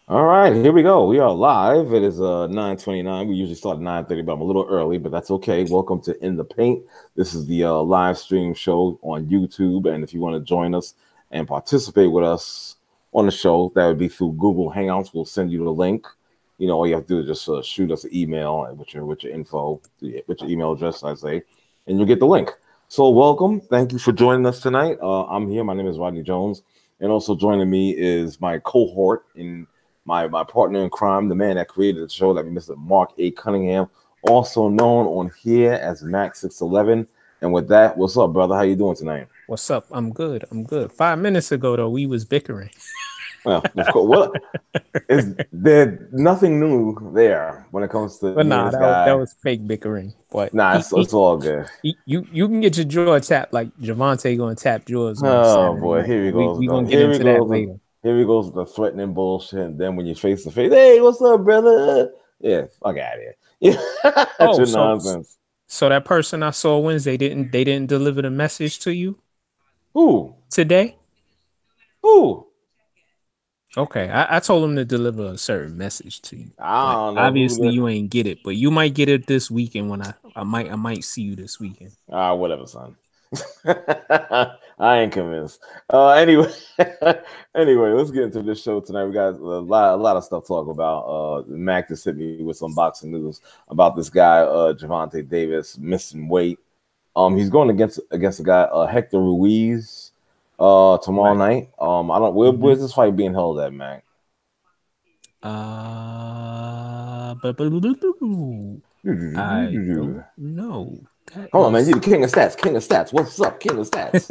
All right, here we go. We are live. It is 9:29. We usually start at 9:30, but I'm a little early, but that's okay. Welcome to In the Paint. This is the live stream show on YouTube, and if you want to join us and participate with us on the show, that would be through Google Hangouts. We'll send you the link. All you have to do is just shoot us an email with your info, with your email address, I say, and you'll get the link. So, welcome. Thank you for joining us tonight. I'm here. My name is Rodney Jones, and also joining me is my cohort in my partner in crime, the man that created the show, that be Mr. Mark A. Cunningham, also known on here as Max 611. And with that, what's up, brother? How you doing tonight? What's up? I'm good. I'm good. 5 minutes ago though, we was bickering. Well, of course, what is there? Nothing new there when it comes to But me and nah, this that guy. was fake bickering. But Nah, it's all good. you can get your jaw tapped like Gervonta gonna tap yours on Oh Saturday boy, night. here he But goes. we gonna get Here he into that goes. later. Here he goes with the threatening bullshit. And then when you face to face, hey, what's up, brother? Yeah, fuck out of here. Yeah, that's Oh, your so nonsense. so that person I saw Wednesday didn't deliver the message to you Who? today? Who? Okay, I told him to deliver a certain message to you, I but don't know who obviously the you ain't get it. But you might get it this weekend when I might see you this weekend. whatever, son. I ain't convinced. Anyway, anyway, let's get into this show tonight. We got a lot of stuff to talk about. Mac just hit me with some boxing news about this guy, Gervonta Davis, missing weight. He's going against a guy, Hector Ruiz, tomorrow Right. night. I don't. hmm Where's this fight being held at, Mac? I don't know. That Come on, man. You is. the king of stats. King of stats. What's up, king of stats?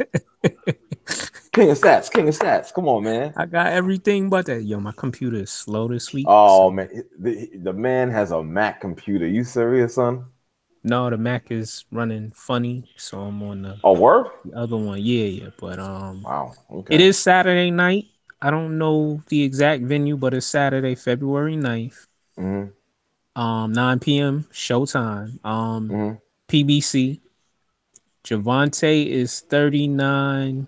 King of stats. King of stats. Come on, man. I got everything but that. Yo, my computer is slow this week. Oh So man, the man has a Mac computer. You serious, son? no, the Mac is running funny. So I'm on Oh, word? the other one. Yeah, yeah. But Wow. it Okay. is Saturday night. I don't know the exact venue, but it's Saturday, February 9th. Mm-hmm. 9 p.m. showtime. Mm-hmm. PBC. Javante is 39.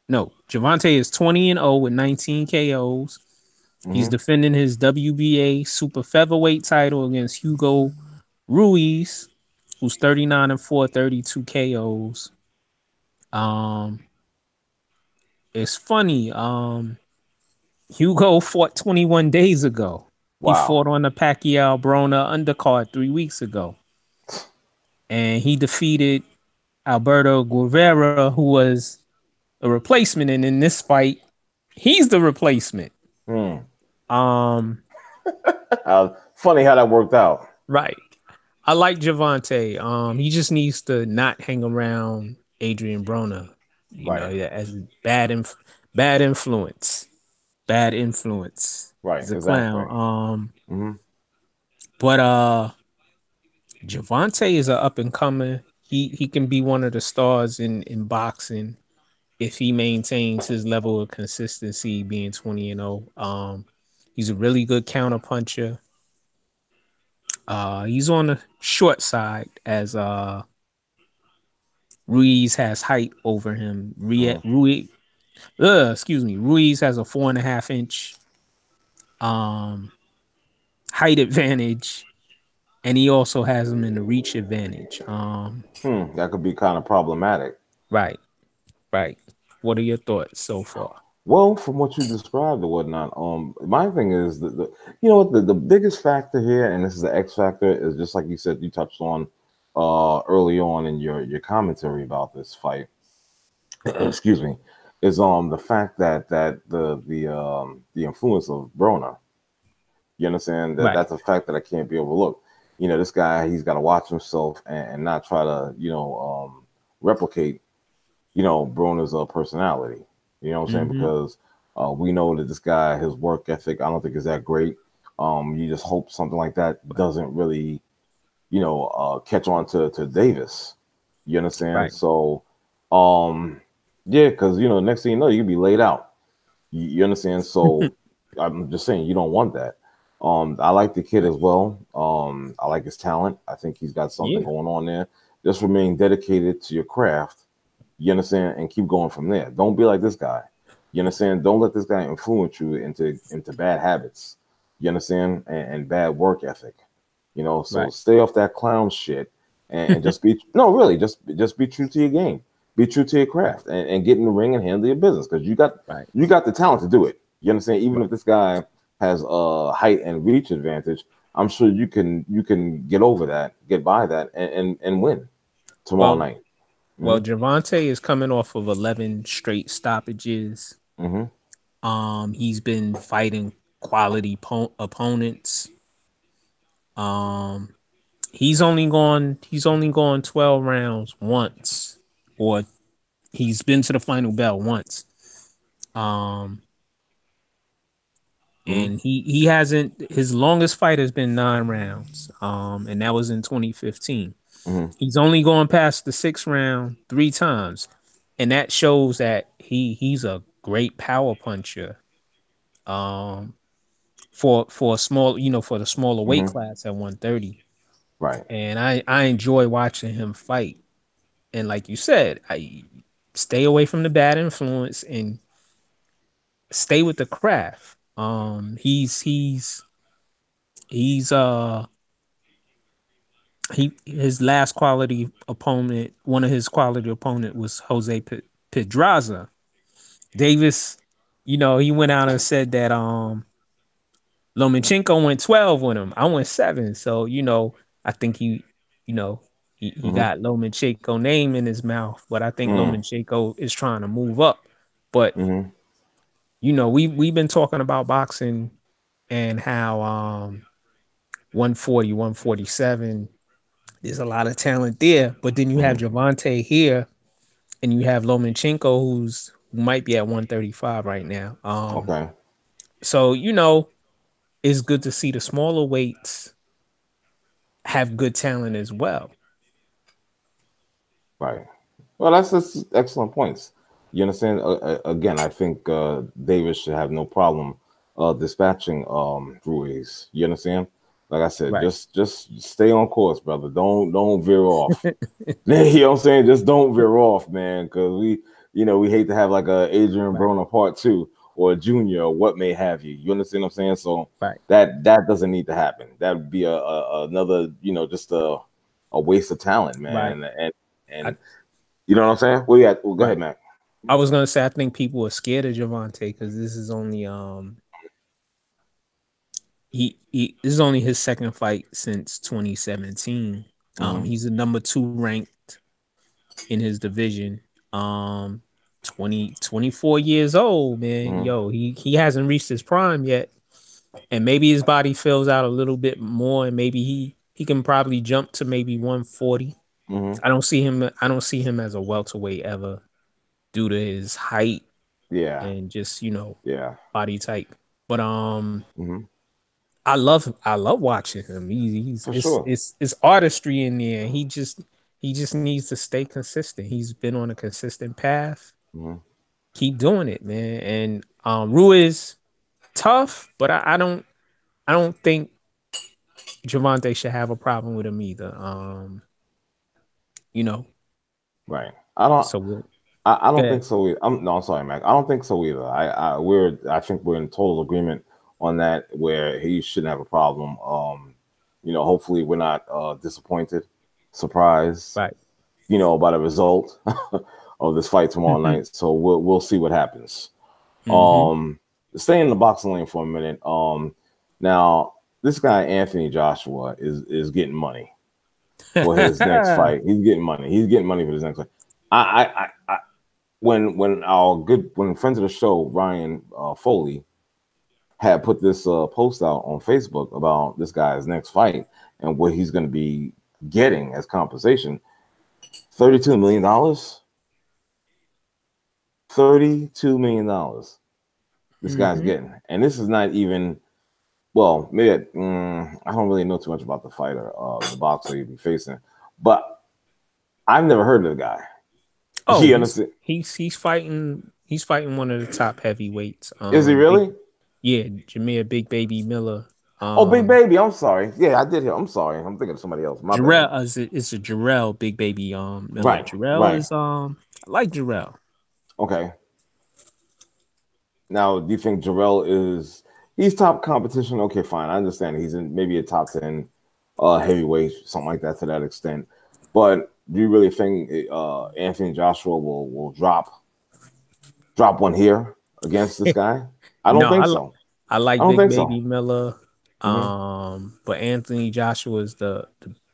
No, Gervonta is 20-0 with 19 KOs. He's Mm-hmm. defending his WBA super featherweight title against Hugo Ruiz, who's 39-4, 32 KOs. Um, it's funny. Hugo fought 21 days ago. He Wow. fought on the Pacquiao Brona undercard 3 weeks ago, and he defeated Alberto Guevara, who was a replacement. And in this fight, he's the replacement. Hmm. Um, Funny how that worked out. right. I like Javante. He just needs to not hang around Adrian Brona. Right. Yeah, as bad influence. Bad influence. Right. He's a clown. Exactly. Mm-hmm. But Javante is an up and comer. He can be one of the stars in boxing if he maintains his level of consistency, being 20-0. He's a really good counter puncher. He's on the short side as Ruiz has height over him. Mm-hmm. Ruiz has a 4.5 inch um height advantage, and he also has him in the reach advantage. That could be kind of problematic. Right, right. What are your thoughts so far? Well, from what you described or whatnot, my thing is that the biggest factor here, and this is the X factor, is just like you said, you touched on early on in your commentary about this fight. Excuse me, is the fact that the influence of Broner. You understand that Right. that's a fact that I can't be overlooked. This guy, he's got to watch himself and not try to replicate Broner's personality. You know what I'm saying? Mm-hmm. Because we know that this guy, his work ethic, I don't think is that great. You just hope something like that doesn't really, catch on to Davis. You understand? Right. So, um, yeah, because next thing you know, you could be laid out. You understand? So, I'm just saying, you don't want that. I like the kid as well. I like his talent. I think he's got something Yeah. going on there. Just remain dedicated to your craft, you understand, and keep going from there. Don't be like this guy. You understand? Don't let this guy influence you into bad habits. You understand? And bad work ethic. So Right. stay off that clown shit and just be no, really, just be true to your game. Be true to your Right. craft and get in the ring and handle your business because Right. you got the talent to do it. You understand? Even Right. if this guy has a height and reach advantage, I'm sure you can get over that, get by that, and win tomorrow Well, night. well, Mm-hmm. Gervonta is coming off of 11 straight stoppages. Mm-hmm. He's been fighting quality opponents. Um, he's only gone 12 rounds once, or he's been to the final bell once. Um, Mm-hmm. and he hasn't his longest fight has been 9 rounds. And that was in 2015. Mm-hmm. He's only gone past the 6th round 3 times, and that shows that he's a great power puncher. Um, for a small, for the smaller weight Mm-hmm. class at 130. Right. And I enjoy watching him fight. And like you said, I stay away from the bad influence and stay with the craft. He's he his last quality opponent, one of his quality opponent was Jose Pedraza. Davis, he went out and said that Lomachenko went 12 with him. I went 7. So, I think you know, he Mm-hmm. got Lomachenko name in his mouth, but I think Mm-hmm. Lomachenko is trying to move up. But, Mm-hmm. we've been talking about boxing and how 140, 147, there's a lot of talent there. But then you have Mm-hmm. Gervonta here and you have Lomachenko who might be at 135 right now. Okay. So, it's good to see the smaller weights have good talent as well. Right. Well, that's excellent points. You understand? Again, I think Davis should have no problem dispatching Ruiz. You understand? Like I said, Right. just stay on course, brother. Don't veer off. You know what I'm saying? Just don't veer off, man, because we hate to have like a Adrian Right. Broner part two or a junior or what may have you. You understand what I'm saying? So Right. that doesn't need to happen. That would be another, just a waste of talent, Right. man. And I, you know what I'm saying? Well, yeah. Well, go ahead, right. Mac. I was gonna say I think people are scared of Gervonta because this is only this is only his second fight since 2017. Mm-hmm. He's the number 2 ranked in his division. Um 24 years old, man. Mm-hmm. Yo, he hasn't reached his prime yet. And maybe his body fills out a little bit more and maybe he can probably jump to maybe 140. Mm-hmm. I don't see him as a welterweight ever due to his height Yeah. and just, Yeah. body type. But Mm-hmm. I love watching him. He's For sure. it's artistry in there. He just needs to stay consistent. He's been on a consistent path. Mm-hmm. Keep doing it, man. And Ruiz tough, but I don't think Gervonta should have a problem with him either. You know, Right. I don't. so we'll I go don't think ahead. so. I'm no. I'm sorry, Mac. I don't think so either. I think we're in total agreement on that. Where he shouldn't have a problem. Hopefully we're not disappointed, surprised. Right. By the result of this fight tomorrow night. So we'll see what happens. Mm-hmm. Stay in the boxing lane for a minute. Now this guy Anthony Joshua is getting money for his next fight. He's getting money. He's getting money for his next fight. I when our good when friends of the show Ryan Foley had put this post out on Facebook about this guy's next fight and what he's going to be getting as compensation, $32 million. $32 million. This guy's Mm-hmm. getting, and this is not even. Well, maybe I don't really know too much about the fighter, the boxer he'd be facing, but I've never heard of the guy. Oh, You he's understand? he's he's fighting he's fighting one of the top heavyweights. Is he Big really? Yeah, Jameer Big Baby Miller. Oh, Big Um, Baby. I'm sorry. Yeah, I did hear. I'm sorry. I'm thinking of somebody else. My bad. Jarrell is a Jarrell Big Baby Miller. Right. Jarrell Right. is I like Jarrell. Okay. Now, do you think Jarrell is he's top competition? Okay, fine. I understand he's in maybe a top 10 heavyweight, something like that to that extent. But do you really think Anthony Joshua will drop one here against this guy? I don't No, think so. I I like don't Big think so. Baby Miller. Hmm. But Anthony Joshua is the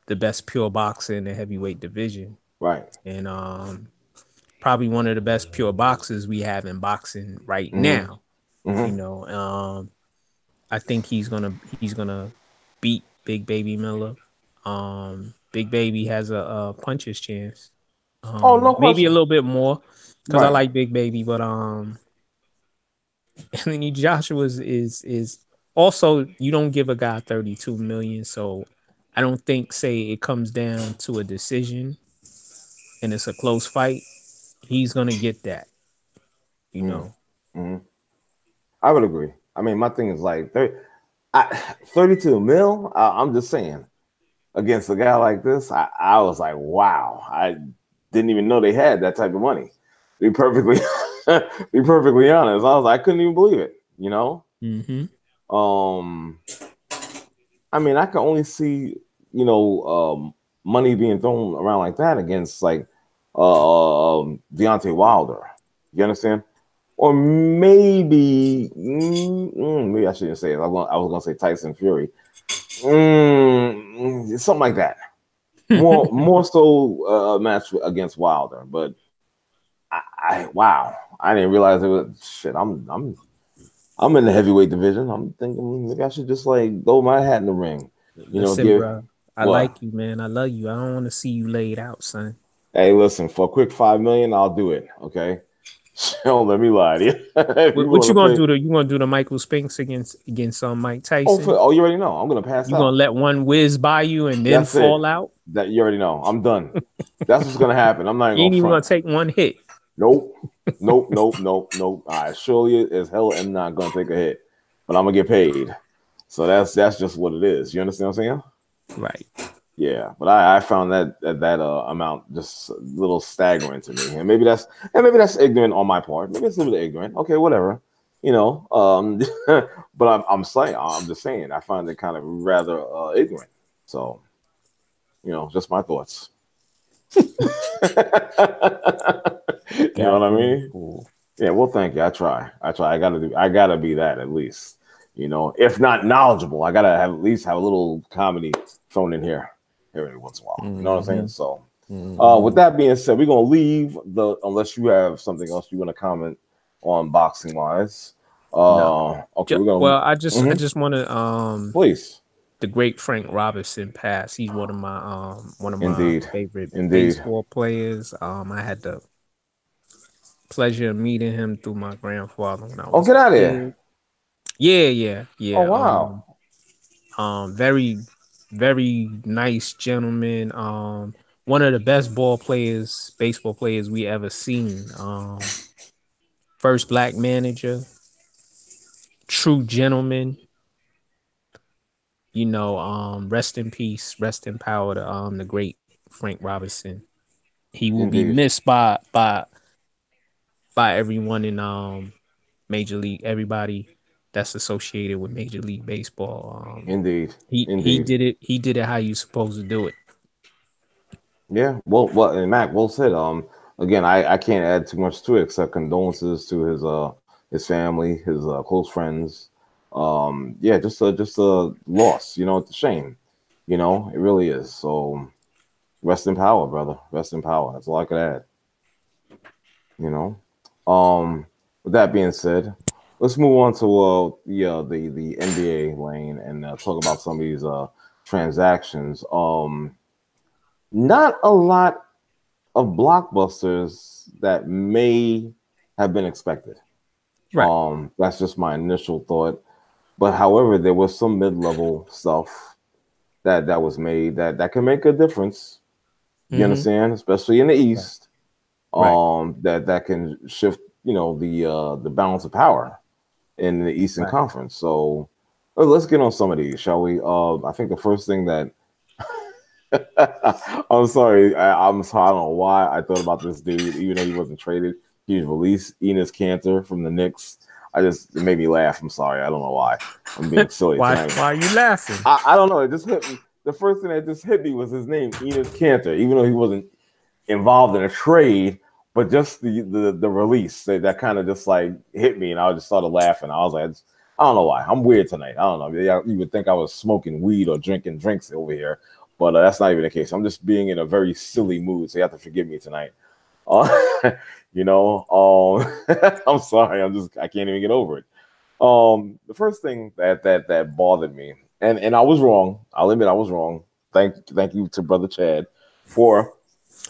best pure boxer in the heavyweight division. Right. And probably one of the best pure boxers we have in boxing right Hmm. now. You Hmm. know, I think he's gonna beat Big Baby Miller. Big Baby has a puncher's chance. Oh, no Maybe a question. little bit more because I Right. like Big Baby, but Anthony Joshua is also you don't give a guy 32 million, so I don't think say it comes down to a decision and it's a close fight, he's gonna get that, you Mm. know. Hmm. I would agree. I mean, my thing is like 32 mil. I'm just saying against a guy like this, I was like, wow, I didn't even know they had that type of money. Be perfectly, be perfectly honest, I was like, I couldn't even believe it. You know, Mm-hmm. um, I mean, I can only see money being thrown around like that against like Deontay Wilder. You understand? Or maybe I shouldn't say it. I was gonna say Tyson Fury, something like that. More so a match against Wilder, but I wow, I didn't realize it was shit. I'm in the heavyweight division. I'm thinking maybe I should just like throw my hat in the ring. Listen, Give bro, I what? like you, man. I love you. I don't want to see you laid out, son. Hey, listen, for a quick 5 million, I'll do it. Okay, don't let me lie to you. If you What want you to gonna pay, do? You gonna do the Michael Spinks against Mike Tyson? oh, you already know. I'm gonna pass You gonna out. let one whiz by you and then That's it. fall out? That you already know. I'm done. That's what's gonna happen. I'm not even You gonna ain't even gonna front. take one hit. Nope. Nope. Nope. Nope. Nope. I surely as hell am not gonna take a hit, but I'm gonna get paid. So that's just what it is. You understand what I'm saying? Right. Yeah. But I found that amount just a little staggering to me, and maybe that's ignorant on my part. Maybe it's a little bit ignorant. Okay, whatever. You know. But I'm just saying. I find it kind of rather ignorant. So just my thoughts. You know what I Goddamn mean? fool. Yeah, well, thank you. I try. I gotta be that at least. If not knowledgeable, I gotta have at least have a little comedy thrown in here every once in a while. You know what I'm saying? Mm-hmm. So, with Mm-hmm. that being said, we're gonna leave the unless you have something else you want to comment on boxing wise. No. Okay, we're gonna Well, I mhm, just want to please, the great Frank Robinson passed. He's one of my indeed, favorite indeed, baseball players. I had the pleasure of meeting him through my grandfather when I oh, was get out a of here. kid. Yeah, yeah, Oh, yeah. wow, Very, very nice gentleman. One of the best baseball players we ever seen. First black manager, true gentleman. Rest in peace, rest in power to the great Frank Robinson. He will be indeed, missed by everyone in Major League, everybody that's associated with Major League Baseball. indeed, He indeed. did it. He did it how you supposed to do it. Yeah, well, and Mac, well said. Again, I can't add too much to it except condolences to his family, his close friends. Yeah, just a loss. It's a shame. It really is. So rest in power, brother. Rest in power. That's all I could add. You know. With that being said, let's move on to the NBA lane and talk about some of these transactions. Not a lot of blockbusters that may have been expected. Right. That's just my initial thought. But however, there was some mid-level stuff that was made that can make a difference. You Mm-hmm. understand, especially in the Right. East. Right. That can shift, the balance of power in the Eastern Right. Conference. So let's get on some of these, shall we? I think the first thing that I'm sorry. I'm sorry. I don't know why I thought about this dude, even though he wasn't traded. He was released. Enes Kanter from the Knicks. It made me laugh. I'm sorry. I don't know why. I'm being silly Why tonight. are you laughing? I don't know. It just hit me. The first thing that just hit me was his name, Enes Kanter, even though he wasn't involved in a trade, but just the release that kind of just like hit me, and I just started laughing. I was like, I don't know why. I'm weird tonight. I don't know. You would think I was smoking weed or drinking drinks over here, but that's not even the case. I'm just being in a very silly mood, so you have to forgive me tonight. You know, I'm sorry. I can't even get over it. The first thing that bothered me, and I was wrong. I'll admit I was wrong. Thank you to Brother Chad for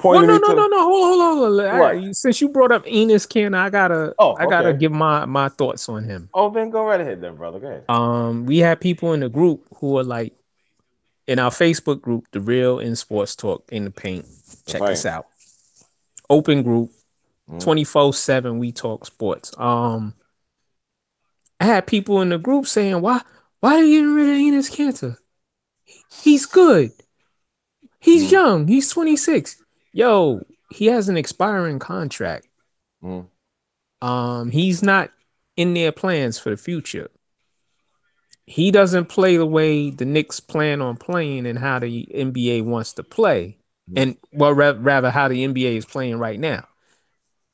Well, pointing no, me no, to no, no. Hold what? on. Since you brought up Enos Kanter, Oh, I gotta okay. give my thoughts on him. Oh, then go right ahead, then, brother. Go ahead. We had people in the group who are like in our Facebook group, the Real in Sports Talk in the Paint. That's Check right. us out. Open group, Mm-hmm. 24/7. We talk sports. I had people in the group saying, why are you getting rid of Enos Kanter? He's good. He's Mm-hmm. young. He's 26. Yo, he has an expiring contract. Mm-hmm. He's not in their plans for the future. He doesn't play the way the Knicks plan on playing and how the NBA wants to play. And well, rather how the NBA is playing right now.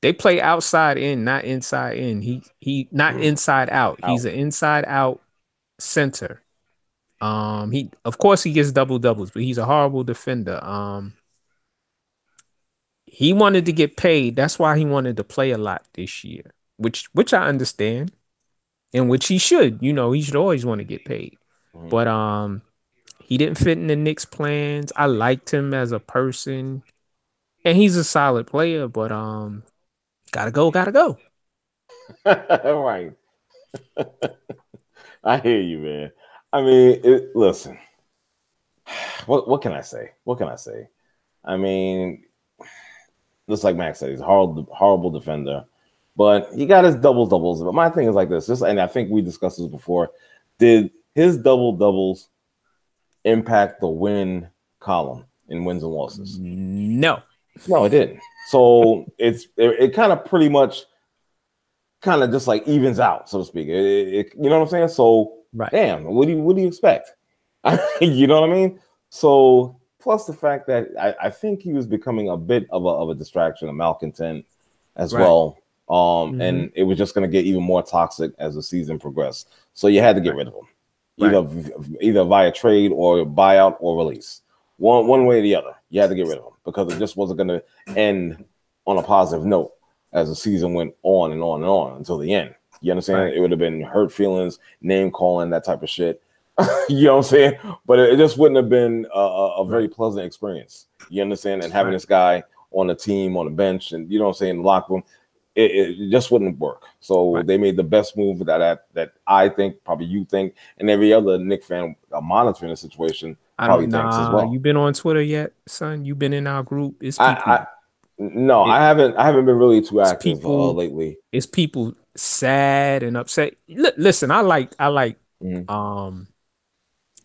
They play outside in, not inside in. He not inside out. He's Out. an inside out center. He of course he gets double doubles, but he's a horrible defender. He wanted to get paid. That's why he wanted to play a lot this year, which I understand, and which he should. You know, he should always want to get paid. Mm-hmm. But he didn't fit in the Knicks' plans. I liked him as a person, and he's a solid player. But gotta go. Right. I hear you, man. I mean, listen. What can I say? What can I say? I mean, just like Max said, he's a horrible defender, but he got his doubles. But my thing is like this, and I think we discussed this before. Did his double doubles impact the win column in wins and losses? No. No, it didn't. So it kind of pretty much kind of just like evens out, so to speak. You know what I'm saying? So Right. damn, what do you expect? You know what I mean? So plus the fact that I think he was becoming a bit of a distraction, a malcontent as Right. well. And it was just going to get even more toxic as the season progressed. So you had to get rid of him, either via trade or buyout or release, one way or the other. You had to get rid of him because it just wasn't going to end on a positive note as the season went on and on and on until the end. You understand? Right. It would have been hurt feelings, name calling, that type of shit. You know what I'm saying? But it just wouldn't have been a very pleasant experience. You understand? And having this guy on the team, on the bench, and you know what I'm saying, in the locker room, it just wouldn't work. So they made the best move that I think, probably you think, and every other Knick fan monitoring the situation probably thinks as well. You been on Twitter yet, son? You been in our group? It's people. No, I haven't been really too active lately. It's people sad and upset. Listen, I like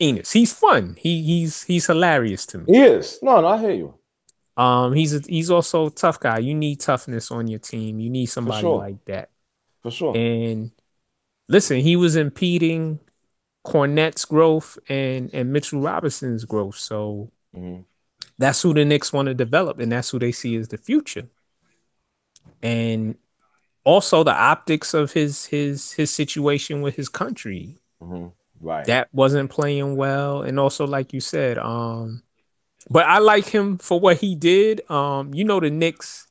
Enos. He's fun. He's hilarious to me. He is. No, I hear you. He's also a tough guy. You need toughness on your team. You need somebody like that. For sure. And listen, he was impeding Cornette's growth and Mitchell Robinson's growth. So that's who the Knicks want to develop, and that's who they see as the future. And also the optics of his situation with his country. Right. That wasn't playing well. And also, like you said, but I like him for what he did. You know, the Knicks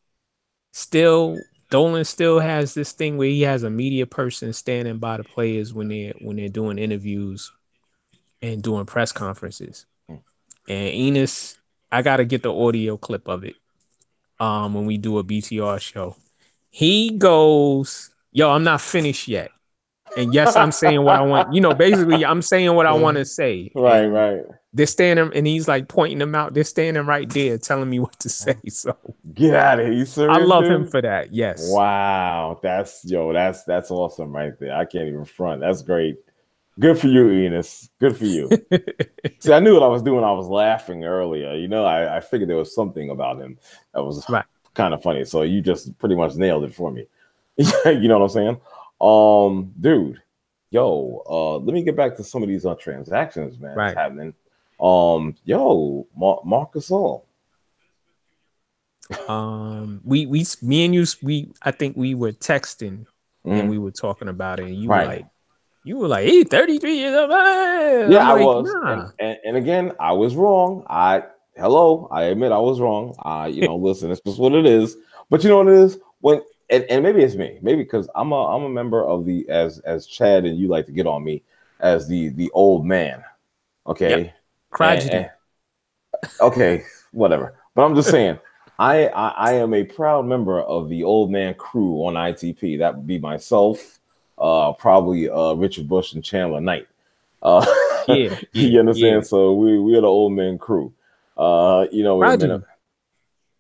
Dolan still has this thing where he has a media person standing by the players when they're doing interviews and doing press conferences. And Enos, I gotta get the audio clip of it. When we do a BTR show. He goes, yo, I'm not finished yet. And yes, I'm saying what I want. You know, basically, I'm saying what I want to say. Right. They're standing, and he's like pointing them out. They're standing right there, telling me what to say. So get out of here! You serious? I love dude? him for that. Yes. Wow, that's awesome right there. I can't even front. That's great. Good for you, Enos. Good for you. See, I knew what I was doing. I was laughing earlier. You know, I figured there was something about him that was kind of funny. So you just pretty much nailed it for me. You know what I'm saying? Dude, yo, let me get back to some of these transactions, man, that's Right. happening. Yo, Marcus All. Me and you, I think we were texting and we Mhm. were talking about it, and Right. you were like, hey, 33 years old. Yeah, I'm I like, was, and, nah. and and again, I was wrong. I admit I was wrong. Listen, it's just what it is. But you know what it is when, and maybe it's me, maybe because I'm a member of the as Chad and you like to get on me as the old man. Yep. Okay, and Tragedy. okay, whatever. But I'm just saying, I am a proud member of the old man crew on ITP. That would be myself, probably Richard Bush and Chandler Knight. Uh, Yeah, yeah, you yeah. understand? So we're the old man crew. We're Proud men of of you.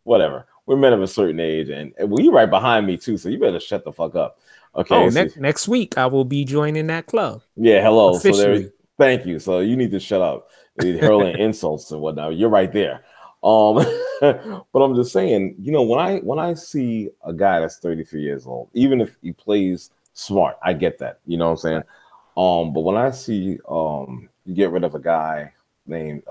whatever. We're men of a certain age, and well, you right behind me too. So you better shut the fuck up. Oh, Okay, so next week I will be joining that club yeah, hello. So there, officially. thank you. So you need to shut up. Hurling insults and whatnot. You're right there. Um, but I'm just saying, when I see a guy that's 33 years old, even if he plays smart, I get that. You know what I'm saying? Right. But when I see you get rid of a guy named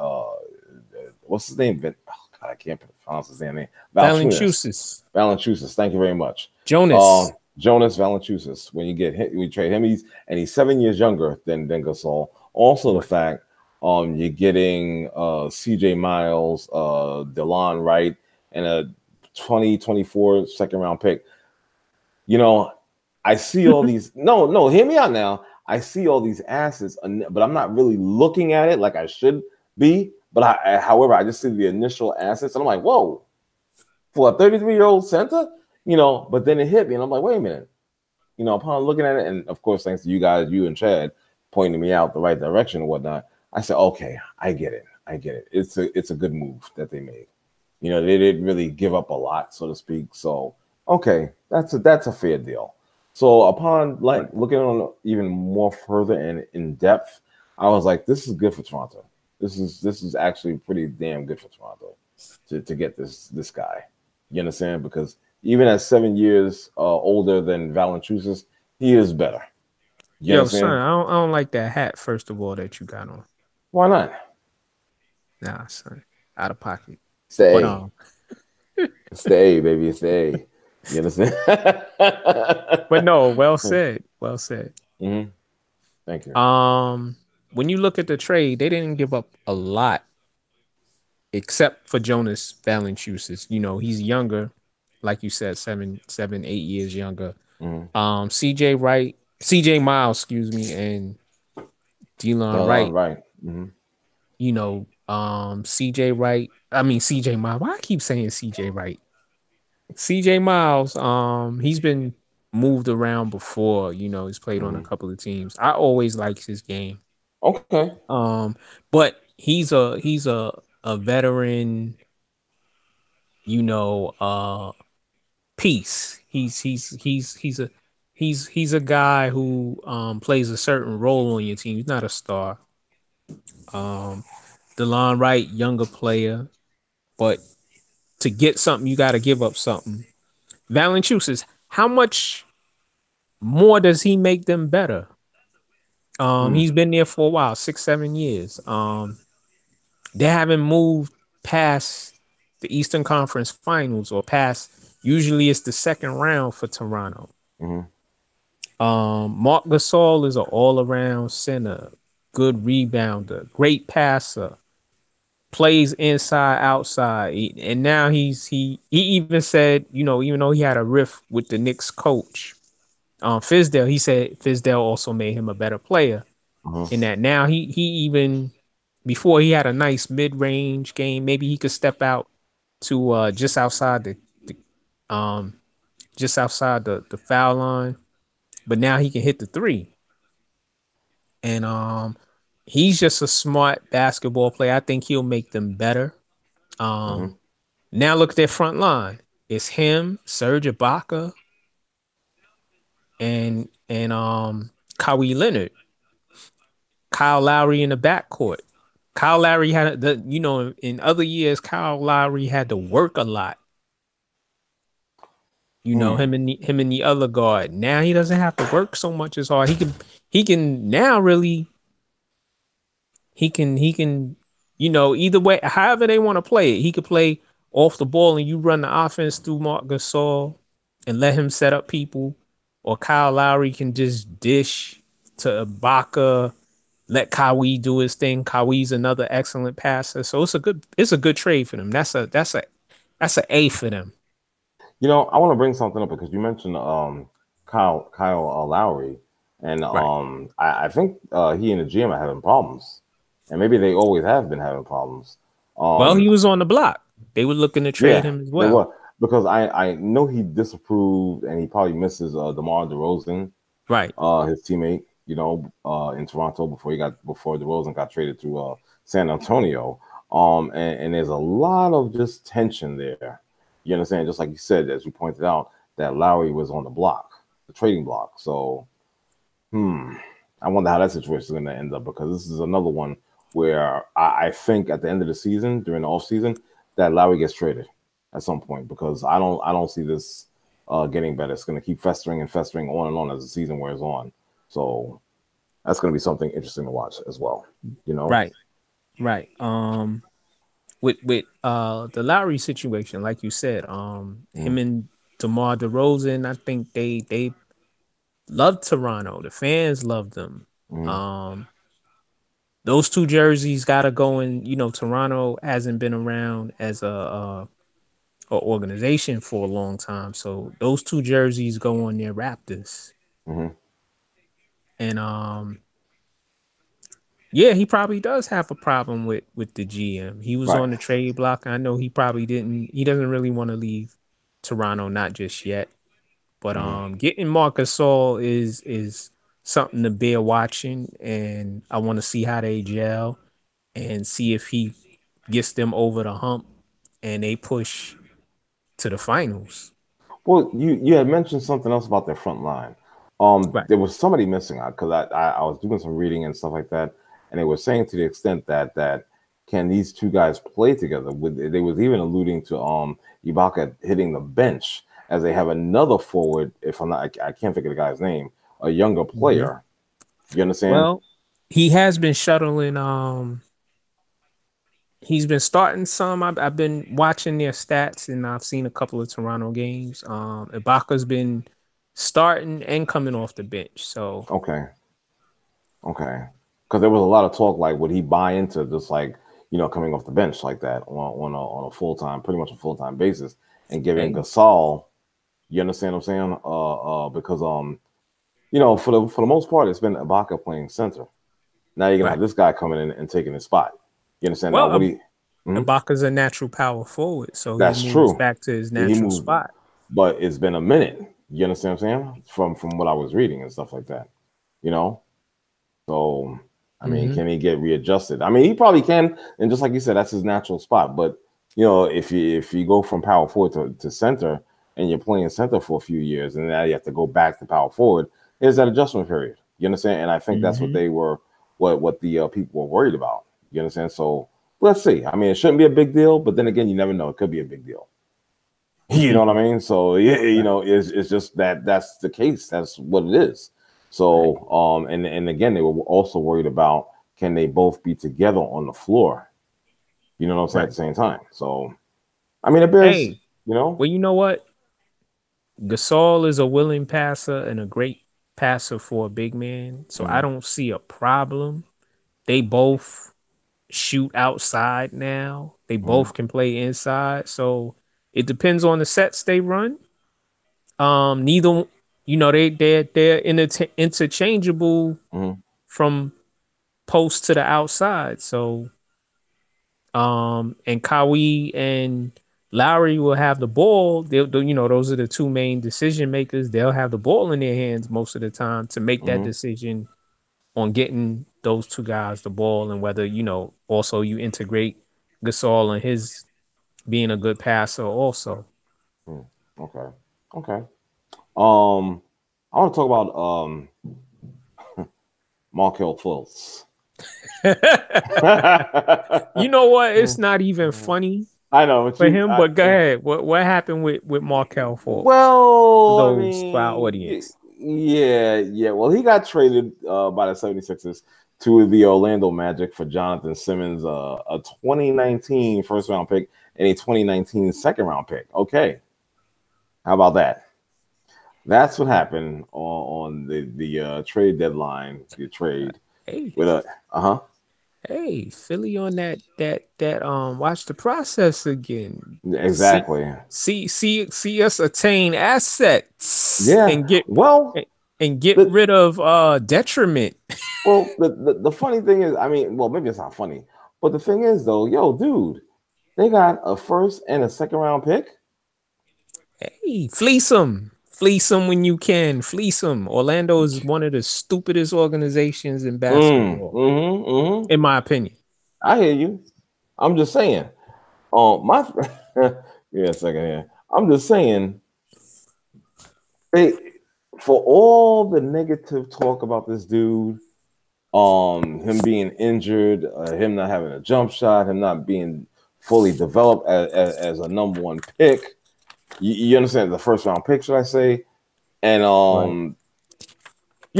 what's his name? Oh God, I can't pronounce his damn name. Valanciunas. Valanciunas. Valanciunas. Thank you very much. Jonas. Jonas Valanciunas. When you get hit, we trade him. He's 7 years younger than Gasol. Also, the Right. fact you're getting C.J. Miles, DeLon Wright, and a 2024 second round pick. You know, I see all these. No, no, hear me out now. I see all these assets, but I'm not really looking at it like I should be. But however, I just see the initial assets, and I'm like, whoa, for a 33-year-old center, But then it hit me, and I'm like, wait a minute. Upon looking at it, and of course, thanks to you guys, you and Chad, pointing me out the right direction and whatnot, I said, okay, I get it. I get it. It's a good move that they made. They didn't really give up a lot, so to speak. So okay, that's a fair deal. So upon like Right. looking on even more further and in depth, I was like, this is good for Toronto. This is actually pretty damn good for Toronto to get this guy. You understand? Because even at 7 years older than Valanciunas, he is better. You Yo, son, understand? I don't like that hat, first of all, that you got on. Why not? Nah, son. Out of pocket. It's the But A. It's the A, baby. It's the A. You understand? but no, well said. Well said. hmm Thank you. Um, when you look at the trade, they didn't give up a lot except for Jonas Valanciunas. He's younger, like you said, 8 years younger. hmm CJ Wright, CJ Miles, excuse me, and Delon All Wright. right. CJ Wright. I mean CJ Miles. Why I keep saying CJ Wright? CJ Miles. He's been moved around before. He's played on a hmm couple of teams. I always liked his game. Okay. Um, but he's a veteran. You know, piece. He's a guy who plays a certain role on your team. He's not a star. Um, Delon Wright, younger player, but to get something, you got to give up something. Valanciunas, how much more does he make them better? Mm-hmm. He's been there for a while, 6, 7 years. They haven't moved past the Eastern Conference Finals or past. Usually, it's the second round for Toronto. Mm-hmm. Mark Gasol is an all-around center, good rebounder, great passer, plays inside, outside, and now he even said, even though he had a riff with the Knicks coach, Fizdale, he said Fizdale also made him a better player. In that now he even before he had a nice mid-range game, maybe he could step out to the um just outside the foul line, but now he can hit the three. And he's just a smart basketball player. I think he'll make them better. Mm-hmm. Um Now look at their front line. It's him, Serge Ibaka, and Kawhi Leonard, Kyle Lowry in the backcourt. Kyle Lowry had in other years, Kyle Lowry had to work a lot. You know, Hmm. him and the other guard. Now he doesn't have to work so much as hard. He can now really he can you know, either way, however they want to play it. He could play off the ball and you run the offense through Mark Gasol and let him set up people, or Kyle Lowry can just dish to Ibaka, let Kawhi do his thing. Kawhi's another excellent passer. So it's a good trade for them. That's a A for them. I want to bring something up because you mentioned Kyle Lowry, and Right. I think he and the GM are having problems, and maybe they always have been having problems. Well, Um, he was on the block. They were looking to trade yeah, him as they well. were because I know he disapproved and he probably misses DeMar DeRozan, Right. his teammate, in Toronto before DeRozan got traded to San Antonio. And there's a lot of just tension there. You understand? Just like you said, as you pointed out, that Lowry was on the block, the trading block. So, hmm, I wonder how that situation is going to end up because this is another one where I think at the end of the season, during the off season, that Lowry gets traded at some point because I don't see this getting better. It's going to keep festering and festering on and on as the season wears on. So that's going to be something interesting to watch as well. You know. Right. Right. With the Lowry situation, like you said, him Mm-hmm. and DeMar DeRozan, I think they love Toronto. The fans love them. Mm-hmm. Um, those two jerseys gotta go in. You know, Toronto hasn't been around as a organization for a long time, so those two jerseys go on their Raptors. Mm-hmm. And yeah, he probably does have a problem with the GM. He was Right. on the trade block. I know he probably didn't. He doesn't really want to leave Toronto, not just yet. But Mm-hmm. getting Marcus Gasol is something to bear watching, and I want to see how they gel and see if he gets them over the hump and they push to the finals. Well, you had mentioned something else about their front line. Right. There was somebody missing out because I was doing some reading and stuff like that, and they were saying to the extent that can these two guys play together? They was even alluding to Ibaka hitting the bench as they have another forward. If I'm not, I can't think of the guy's name. A younger Mhm. player. You understand? Well, he has been shuttling. He's been starting some. I've been watching their stats, and I've seen a couple of Toronto games. Ibaka's been starting and coming off the bench. So Okay. Okay. Because there was a lot of talk like would he buy into just like coming off the bench like that on a full time, pretty much a full time basis, and giving hey, Gasol. You understand what I'm saying? Because for the most part, it's been Ibaka playing center. Now you're gonna right. have this guy coming in and taking his spot. You understand? Now Well, what he? Mhm. Ibaka's a natural power forward, so he That's moves true. back to his He natural moved, spot. but it's been a minute. You understand what I'm saying? From what I was reading and stuff like that. You know. So, I mean, Hmm. can he get readjusted? I mean, he probably can, and just like you said, that's his natural spot. But if you go from power forward to center, and you're playing center for a few years, and now you have to go back to power forward, there's that adjustment period. You understand? And I think that's what Hmm. they were, what the people were worried about. You understand? So let's see. I mean, it shouldn't be a big deal, but then again, you never know. It could be a big deal. You know what I mean? So yeah, Right. it's just that's the case. That's what it is. Right. So and again, they were also worried about can they both be together on the floor? You know what I'm saying at Right. the same time. So I mean, it bears, Hey, you know. well, you know what? Gasol is a willing passer and a great passer for a big man, so I Mm-hmm, don't see a problem. They both shoot outside now. They mm-hmm, both can play inside, so it depends on the sets they run. Neither, you know, they're interchangeable mm-hmm, from post to the outside. So, and Kawhi and Lowry will have the ball. You know, those are the two main decision makers. They'll have the ball in their hands most of the time to make that mm-hmm, decision on getting those two guys the ball, and whether, you know, also you integrate Gasol and his being a good passer also. mm-hmm. Okay, okay. Um, I want to talk about Markel Fultz. You know what? It's not even funny. I know, but for you, him. But go ahead. What happened with Markel Fultz? For well, I those for our mean, audience. yeah, yeah. Well, he got traded by the 76ers to the Orlando Magic for Jonathan Simmons, a 2019 first round pick and a 2019 second round pick. Okay, how about that? That's what happened on the trade deadline. The trade Hey, with a uh-huh. hey, Philly on that watch the process again. See Exactly. see us attain assets Yeah. and get Well, and get the rid of detriment. the funny thing is, I mean, well, maybe it's not funny, but the thing is though, yo, dude, they got a first and a second round pick. Hey, fleece them. Fleece them when you can. Fleece them. Orlando is one of the stupidest organizations in basketball, Mm. in my opinion. I hear you. I'm just saying. My yeah, a second here. I'm just saying they for all the negative talk about this dude, him being injured, him not having a jump shot, him not being fully developed as a number one pick. You understand the first round pick, should I say? And Right.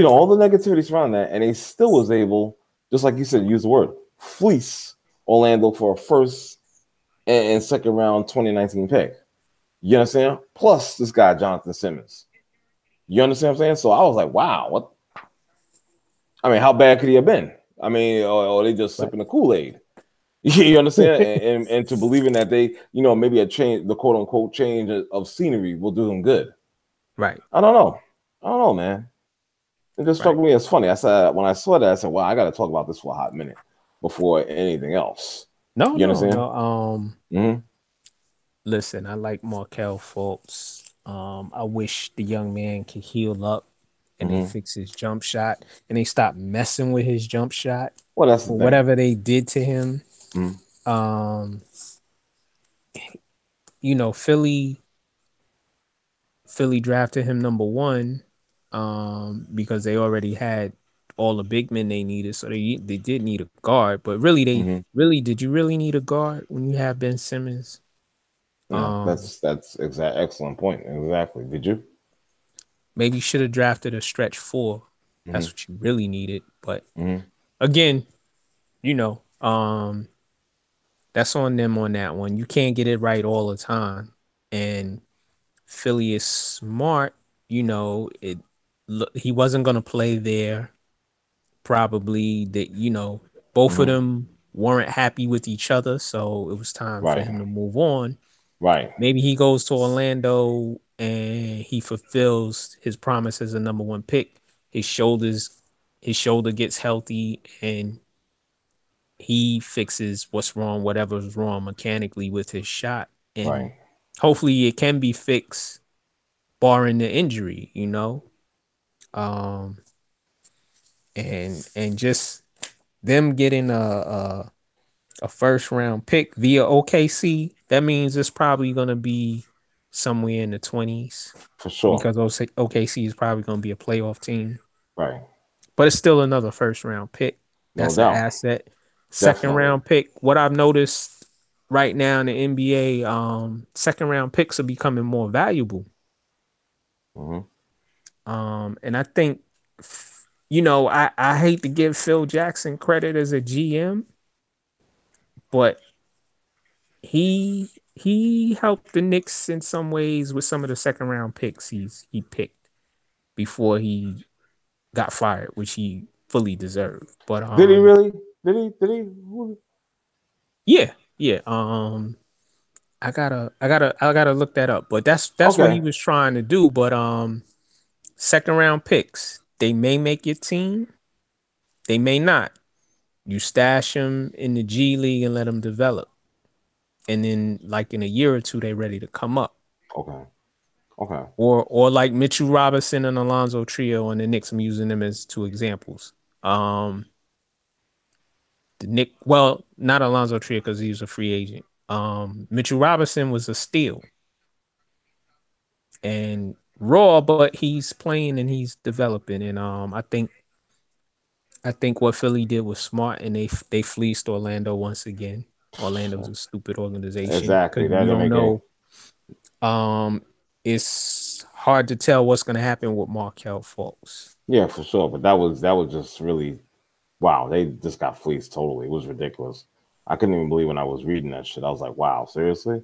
all the negativity surrounding that, and he still was able, just like you said, use the word fleece Orlando for a first and second round 2019 pick. You understand? Plus this guy Jonathan Simmons. You understand what I'm saying? So I was like, wow, what? I mean, how bad could he have been? I mean, or they just Right. sipping the Kool Aid. You understand? And to believing that they, maybe a change, the quote unquote change of scenery will do them good. Right. I don't know. I don't know, man. It just struck Right. me as funny. I said when I saw that, I said, "Wow, I got to talk about this for a hot minute before anything else." No, You no, understand? no. Mm-hmm. Listen, I like Markel Fultz. I wish the young man could heal up and they Mm-hmm. fix his jump shot and they stop messing with his jump shot Well, that's the for thing. whatever they did to him. Mm-hmm. Um, Philly drafted him number one, because they already had all the big men they needed, so they did need a guard. But really, Mm-hmm. did you really need a guard when you have Ben Simmons? Yeah, Um, that's excellent point. Exactly. Did you? Maybe you should have drafted a stretch four. That's Mm-hmm. what you really needed. But Mm-hmm. again, you know, that's on them on that one. You can't get it right all the time, and Philly is smart. It. He wasn't gonna play there. Probably that. Both of Mm-hmm. them weren't happy with each other, so it was time for Right. him to move on. Right. Maybe he goes to Orlando and he fulfills his promise as a number one pick. His shoulders, his shoulder gets healthy, and he fixes what's wrong, whatever's wrong mechanically with his shot, and Right. hopefully it can be fixed, barring the injury. Um, and just them getting a first round pick via OKC, that means it's probably gonna be somewhere in the 20s For sure. because OKC is probably gonna be a playoff team. Right. But it's still another first round pick. No That's an doubt. asset. Second Definitely. round pick. What I've noticed right now in the NBA, second round picks are becoming more valuable. Mm-hmm. And I think, I hate to give Phil Jackson credit as a GM, but he helped the Knicks in some ways with some of the second round picks he picked before he got fired, which he fully deserved. But Did he really? Did he? Did he? yeah, yeah. I gotta look that up. But that's what he Okay. was trying to do. But second round picks, they may make your team, they may not. You stash them in the G League and let them develop, and then like in a year or two, they ready to come up. Okay. Okay. Or like Mitchell Robinson and Alonzo Trio and the Knicks. I'm using them as two examples. Um, the Nick, well, not Alonzo Trio because he was a free agent. Mitchell Robinson was a steal and raw, but he's playing and he's developing. And I think what Philly did was smart, and they fleeced Orlando once again. Orlando's a stupid organization Exactly. because That you didn't don't make any. know. It's hard to tell what's going to happen with Markel Fultz. Yeah, for sure. But that was just really wow. They just got fleeced totally. It was ridiculous. I couldn't even believe when I was reading that shit. I was like, wow, seriously?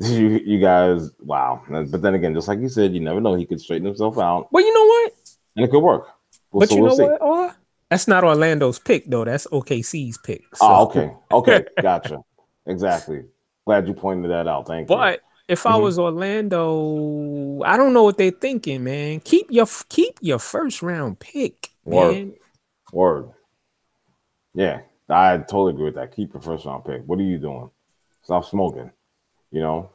You guys, wow. But then again, just like you said, you never know. He could straighten himself out, But you know what? and it could work. Well, But so you we'll know see. what? That's not Orlando's pick though. That's OKC's pick. Oh, So, okay, okay, gotcha. Exactly. Glad you pointed that out. Thank you. but if I Hmm. was Orlando, I don't know what they're thinking, man. Keep your first round pick, Word, man. word. Yeah, I totally agree with that. Keep your first round pick. What are you doing? Stop smoking.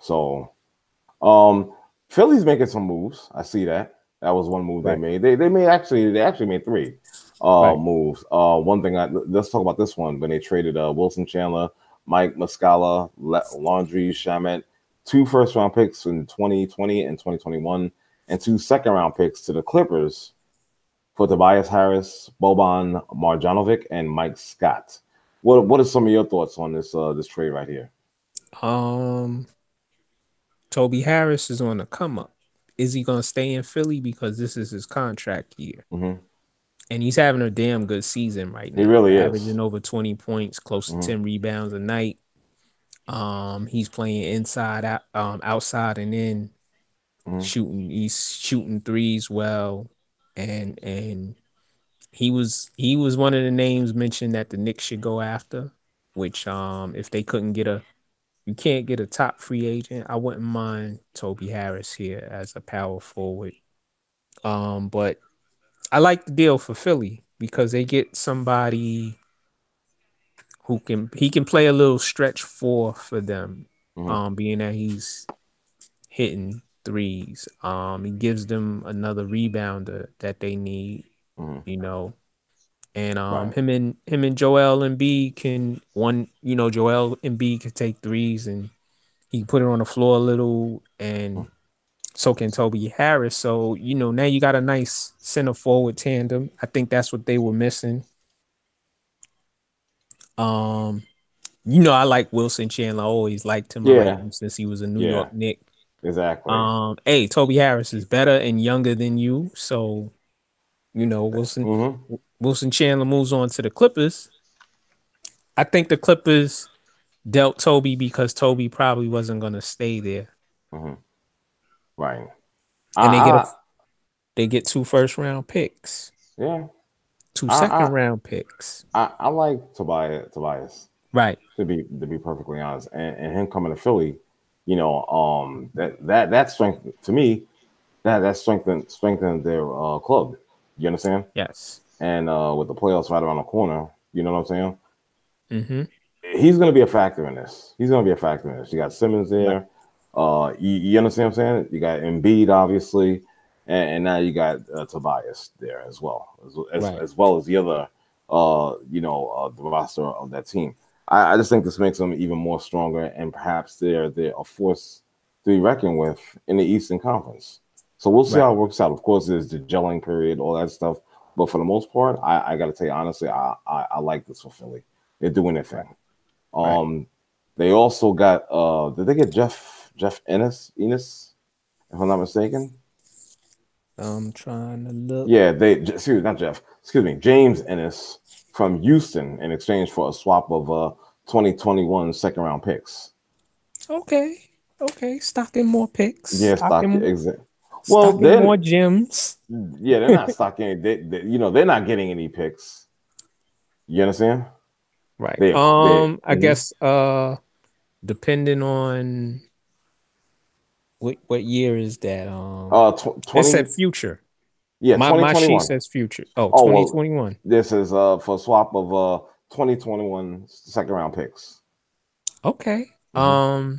So um, Philly's making some moves. I see that. That was one move they Right, made. They actually made three right. moves. One thing let's talk about this one when they traded Wilson Chandler, Mike Muscala, Laundry Shamet, two first round picks in 2020 and 2021, and two second round picks to the Clippers for Tobias Harris, Boban Marjanovic, and Mike Scott. What are some of your thoughts on this trade right here? Um, Toby Harris is on the come up. Is he gonna stay in Philly because this is his contract year? Hmm. And he's having a damn good season right He now, really is. averaging over 20 points, close to Hmm. 10 rebounds a night. He's playing inside out, outside and in, Hmm. shooting. He's shooting threes well, and he was one of the names mentioned that the Knicks should go after. Which if they couldn't get a you can't get a top free agent, I wouldn't mind Toby Harris here as a power forward. But I like the deal for Philly because they get somebody who can play a little stretch four for them. Hmm. Being that he's hitting threes. He gives them another rebounder that they need, Hmm. you know. And Right. him and Joel Embiid can one, Joel Embiid can take threes and he can put it on the floor a little, and so can Toby Harris. So, now you got a nice center forward tandem. I think that's what they were missing. Um, I like Wilson Chandler. I always liked him. I liked Yeah. him since he was a New Yeah. York Knick. Exactly. Hey, Toby Harris is better and younger than you. So, Wilson Hmm. Wilson Chandler moves on to the Clippers. I think the Clippers dealt Toby because Toby probably wasn't gonna stay there. Hmm. Right. And they get a I they get two first round picks, yeah. two I second I round picks. I like Tobias Right. to be perfectly honest, and him coming to Philly, that strength to me that strengthened their club. You understand? Yes. And with the playoffs right around the corner, you know what I'm saying? Mm-hmm. He's going to be a factor in this. He's going to be a factor in this. You got Simmons Right. there. You understand what I'm saying? You got Embiid, obviously, and now you got Tobias there as well, Right. as well as the other, the roster of that team. I just think this makes them even more stronger, and perhaps they're a force to be reckoned with in the Eastern Conference. So we'll see Right. how it works out. Of course, there's the gelling period, all that stuff. But for the most part, I got to tell you honestly, I like this for Philly. They're doing their Right. thing. Right. Um, they also got did they get Jeff Ennis, if I'm not mistaken? I'm trying to look. Yeah, excuse me, not Jeff, excuse me, James Ennis from Houston in exchange for a swap of 2021 second round picks. Okay. Okay. Stocking more picks. Yeah, stock Stocking exact. Well, stocking then more gems. yeah, they're not stocking. They're not getting any picks. You understand? Right. They I guess depending on what year is that? It said 20 future. yeah My sheet 2021. says future. Oh, Oh well, 2021. this is for a swap of 2021 second round picks. Okay. Hmm.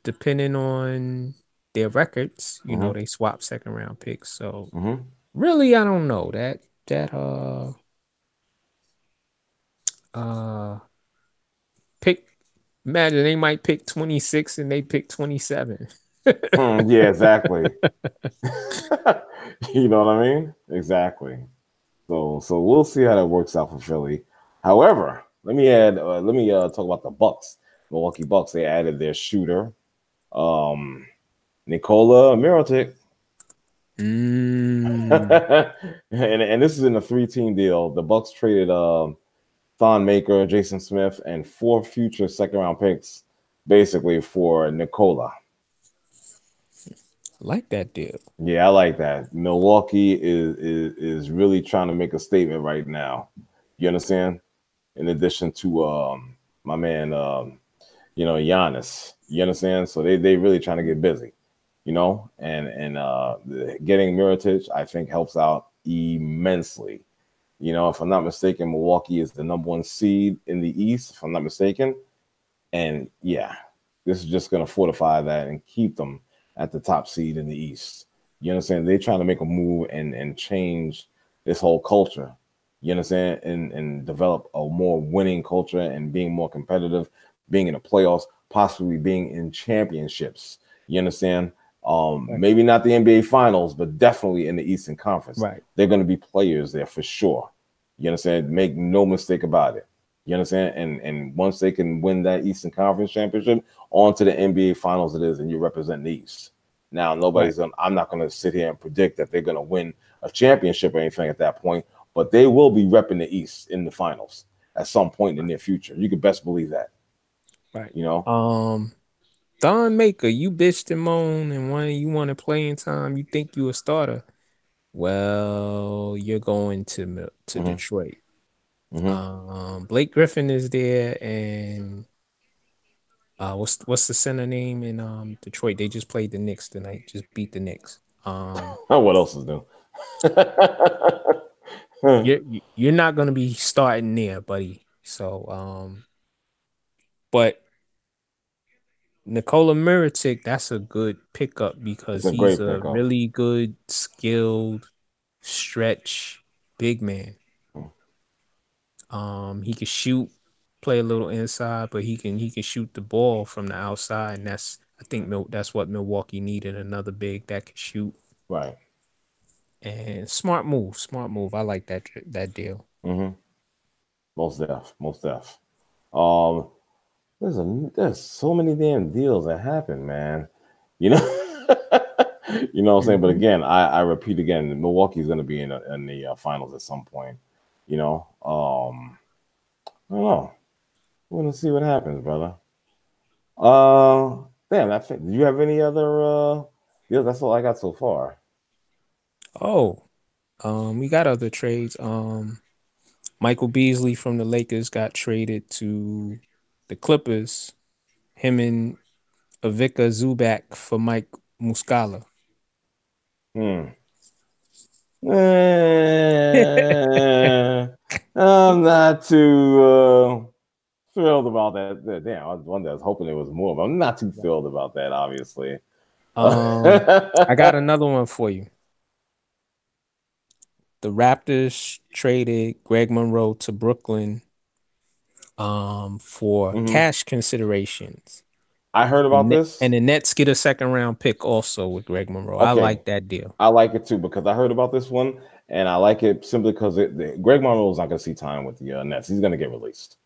Depending on their records, Hmm. they swap second round picks. So Hmm. really, I don't know that pick. Imagine they might pick 26 and they pick 27. Yeah, exactly. You know what I mean? Exactly. So we'll see how that works out for Philly. However, let me talk about the Bucks. Milwaukee Bucks, they added their shooter, um, Nikola Mirotic. Mm, and this is in a 3-team deal. The Bucks traded Thon Maker, Jason Smith, and 4 future second-round picks, basically for Nikola. like that deal. Yeah, I like that. Milwaukee is really trying to make a statement right now. You understand? In addition to my man, Giannis. You understand? So they really trying to get busy. And getting Mirotic, I think, helps out immensely. If I'm not mistaken, Milwaukee is the #1 seed in the East, if I'm not mistaken. And yeah, this is just going to fortify that and keep them at the top seed in the East. You understand? They're trying to make a move and change this whole culture. You understand? And develop a more winning culture and being more competitive, being in the playoffs, possibly being in championships. You understand? Right. Maybe not the NBA Finals, but definitely in the Eastern Conference. Right. They're going to be players there for sure. You understand? Make no mistake about it. You understand? And once they can win that Eastern Conference championship, on to the NBA Finals it is, and you represent the East. Now, Right. I'm not going to sit here and predict that they're going to win a championship or anything at that point, but they will be repping the East in the finals at some point in the near future. You can best believe that. Right. You know? Don Maker, you bitched and moaned and you wanted playing time. You think you a starter. Well, you're going to Mm-hmm. Detroit. Mm-hmm. Blake Griffin is there, and what's the center name in Detroit? They just played the Knicks tonight. Just beat the Knicks. What else is new? You're not gonna be starting there, buddy. So but Nikola Mirotic, that's a good pickup It's because a he's great a pickup. really good, skilled stretch big man. He can shoot, play a little inside, but he can shoot the ball from the outside, and I think that's what Milwaukee needed, another big that can shoot. Right. And smart move. I like that deal. Mm-hmm. Most def. Most def. Um, there's so many damn deals that happen, man. You know, you know what I'm saying. But Hmm. again, I repeat again, Milwaukee's going to be in the finals at some point. I don't know. We're gonna see what happens, brother. Damn. Did you have any other deals? That's all I got so far. Oh, we got other trades. Michael Beasley from the Lakers got traded to the Clippers. Him and Ivica Zubac for Mike Muscala. Hmm. Eh, I'm not too thrilled about that. Damn, I was one that was hoping there was more, but I'm not too thrilled about that, obviously. I got another one for you. The Raptors traded Greg Monroe to Brooklyn for Mhm. cash considerations. I heard about And this. the Nets get a second round pick also with Greg Monroe. I Okay, like that deal. I like it too because I heard about this one, and I like it simply because Greg Monroe is not going to see time with the Nets. He's going to get released.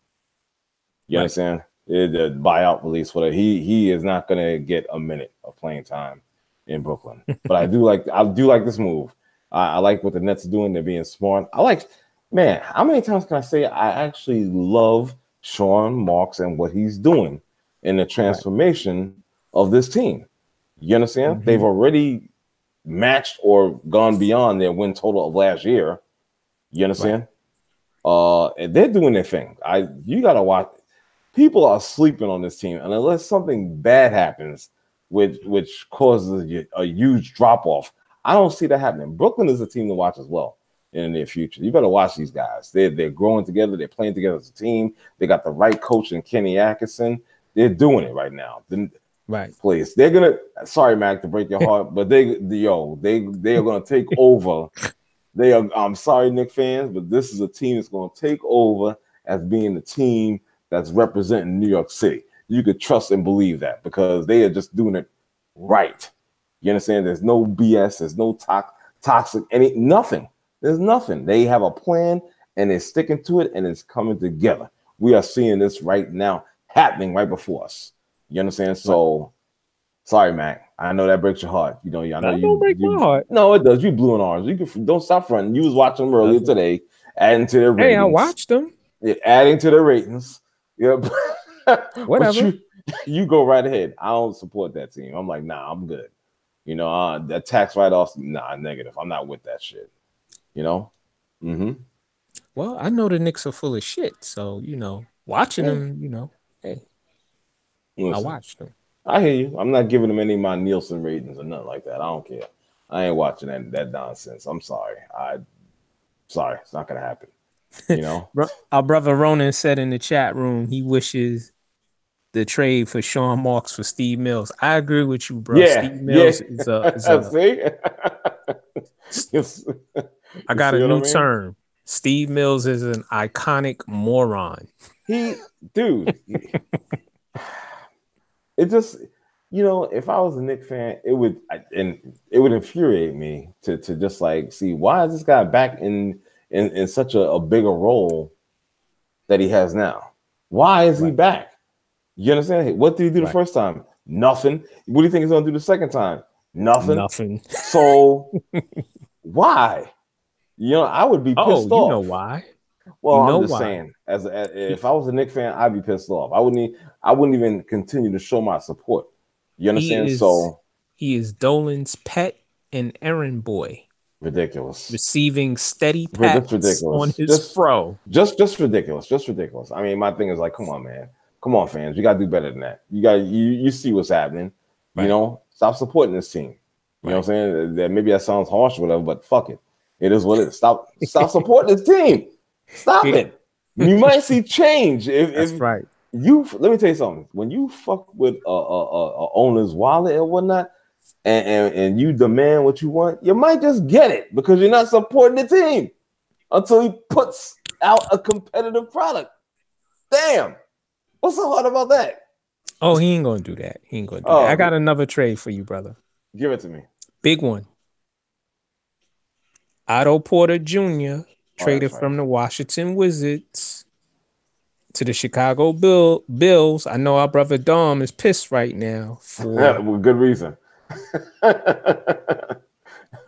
You Right. understand? The buyout release, whatever. He is not going to get a minute of playing time in Brooklyn. But I do like this move. I like what the Nets are doing. They're being smart. Man. How many times can I say I actually love Sean Marks and what he's doing in the Right. transformation of this team? You understand? They've Hmm. already matched or gone beyond their win total of last year. You Right. understand? And they're doing their thing. You gotta watch. People are sleeping on this team, and unless something bad happens, which causes a huge drop off, I don't see that happening. Brooklyn is a team to watch as well in the near future. You better watch these guys. They're growing together. They're playing together as a team. They got the right coach in Kenny Atkinson. They're doing it right now. Right. Please, they're gonna. Sorry, Mac, to break your heart, but they are gonna take over. They are. I'm sorry, Knicks fans, but this is a team that's gonna take over as being the team that's representing New York City. You could trust and believe that because they are just doing it right. You understand? There's no BS. There's no toxic nothing. There's nothing. They have a plan and they're sticking to it and it's coming together. We are seeing this right now. happening right before us. You understand? Right. So sorry, Mac. I know that breaks your heart. You know, I know That don't break my you. heart. No, it does. You blue in orange. You can don't stop fronting. You was watching them earlier Doesn't. today, adding to their Hey, I ratings. watched them. Yeah, adding to their ratings. Yeah, but Whatever. you go right ahead. I don't support that team. I'm like, nah, I'm good. You know, that tax write offs, nah, negative. I'm not with that shit. You know. Mm-hmm. Well, I know the Knicks are full of shit, so watching Yeah. them, hey, I Listen, watched them. I hear you. I'm not giving them any of my Nielsen ratings or nothing like that. I don't care. I ain't watching that nonsense. I'm sorry. Sorry, it's not gonna happen. You know. Our brother Ronan said in the chat room he wishes the trade for Sean Marks for Steve Mills. I agree with you, bro. Yeah, Steve yeah. Mills is a. See, Yes. I You got a see what I new mean? term. Steve Mills is an iconic moron. He, dude, it just, if I was a Knicks fan, it would infuriate me to just like see why is this guy back in such a bigger role that he has now. Why is he Right. back? You understand? What did he do the Right. first time? Nothing. What do you think he's gonna do the second time? Nothing. Nothing. So why? I would be Oh, pissed you know off. why? Well, You I'm know just why? saying, if He I was a Knicks fan, I'd be pissed off. I wouldn't even continue to show my support. You he understand? is So he is Dolan's pet and errand boy, ridiculous. receiving steady That's pats on ridiculous. his fro. Just ridiculous. Just ridiculous. I mean, my thing is like, come on, man. Come on, fans. You gotta do better than that. You see what's happening. Right. Stop supporting this team. You know Right. what I'm saying? That maybe that sounds harsh or whatever, but fuck it. It is what it is. Stop supporting this team. Stop it. You might see change That's if right. you. Let me tell you something. When you fuck with a owner's wallet and whatnot, and you demand what you want, you might just get it because you're not supporting the team until he puts out a competitive product. Damn. What's so hard about that? Oh, he ain't gonna do that. He ain't gonna do that. I Oh, got another trade for you, brother. give it to me. Big one. Otto Porter Jr. Oh, traded that's right. from the Washington Wizards to the Chicago Bills. I know our brother Dom is pissed right now With good reason.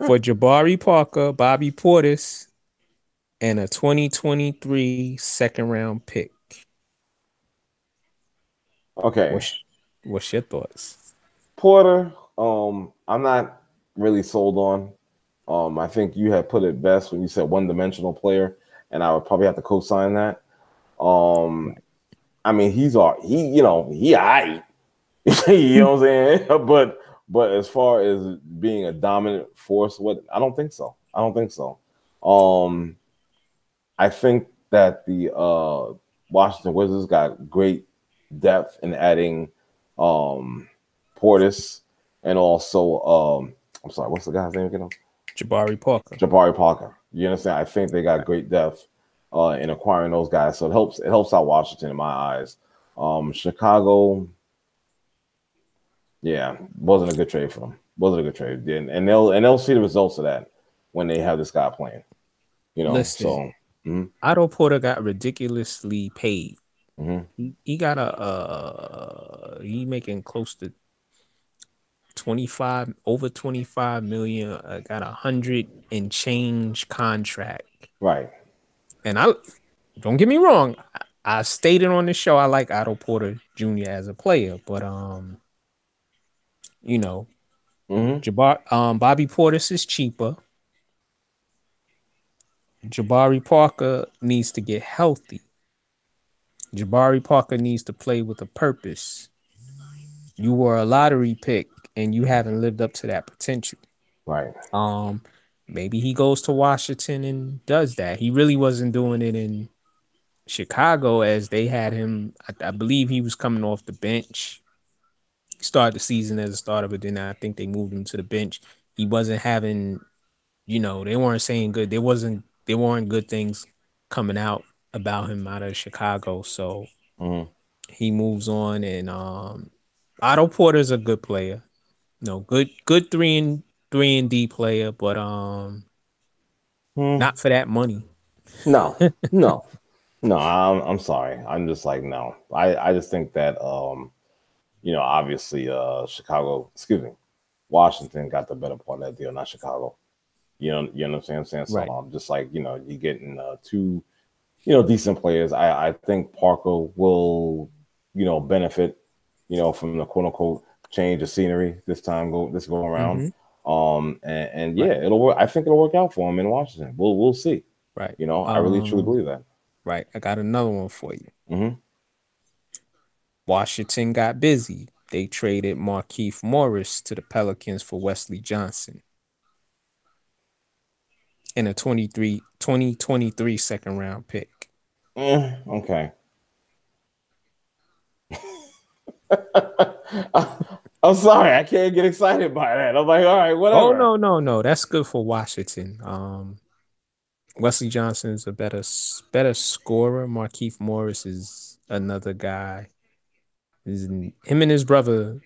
for Jabari Parker, Bobby Portis, and a 2023 second round pick. Okay. What's your thoughts? Porter, I'm not really sold on. I think you had put it best when you said one-dimensional player, and I would probably have to co-sign that. Um, Right. I mean, he aight. You know what I'm saying? But as far as being a dominant force, I don't think so. I don't think so. Um, I think that the Washington Wizards got great depth in adding um, Portis and also I'm sorry, what's the guy's name again? Jabari Parker. Jabari Parker. You understand? I think they got great depth in acquiring those guys, so it helps out Washington in my eyes. Chicago, yeah, wasn't a good trade for them. Wasn't a good trade, and they'll see the results of that when they have this guy playing. Listen, So. Mm-hmm, Otto Porter got ridiculously paid. mm-hmm, He got he making close to 25 over 25 million. Got 100 and change contract. right. And I don't get me wrong. I stated on the show I like Otto Porter Jr. as a player, but you know, Mm-hmm. Bobby Portis is cheaper. Jabari Parker needs to get healthy. Jabari Parker needs to play with a purpose. You were a lottery pick and you haven't lived up to that potential. Right. Um, Maybe he goes to Washington and does that. He really wasn't doing it in Chicago as they had him. I believe he was coming off the bench. He started the season as a starter, but then I think they moved him to the bench. He wasn't having, they weren't saying good. There weren't good things coming out about him out of Chicago. So Mm-hmm. he moves on, and Otto Porter's a good player. No, good three and D player, but Hmm. not for that money. No, no. No, I'm sorry. I'm just like no. I just think that obviously Chicago, excuse me, Washington got the better part of that deal, not Chicago. You know what I'm saying? So Right. I'm just like, you're getting two, decent players. I think Parker will, benefit, from the quote unquote change of scenery this go around. Mm-hmm. And Right. yeah, it'll work. I think it'll work out for him in Washington. We'll see. Right. I really truly believe that. Right. I got another one for you. Hmm. Washington got busy. They traded Markeith Morris to the Pelicans for Wesley Johnson and a 2023 second round pick. Okay. I'm sorry, I can't get excited by that. I'm like, all right, Oh whatever. no, no, no. That's good for Washington. Wesley Johnson is a better scorer. Markeith Morris is another guy. Him and his brother,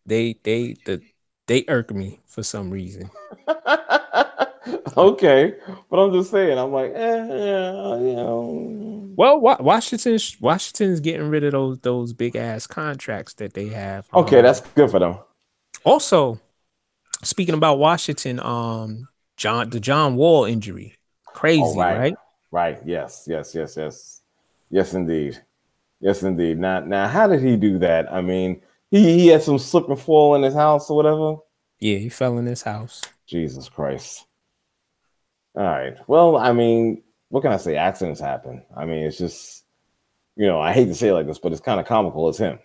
they they the they irk me for some reason. Okay, but I'm just saying, I'm like, yeah, you know. Well, Washington's getting rid of those big ass contracts that they have. Okay, that's good for them. Also, speaking about Washington, the John Wall injury, Oh, crazy, right, right? right, yes, yes, yes, yes, yes, indeed, yes, indeed. Now, how did he do that? I mean, he had some slip and fall in his house or whatever. Yeah, he fell in his house. Jesus Christ. All right. Well, I mean, what can I say? Accidents happen. I mean, it's just, I hate to say it like this, but it's kind of comical as him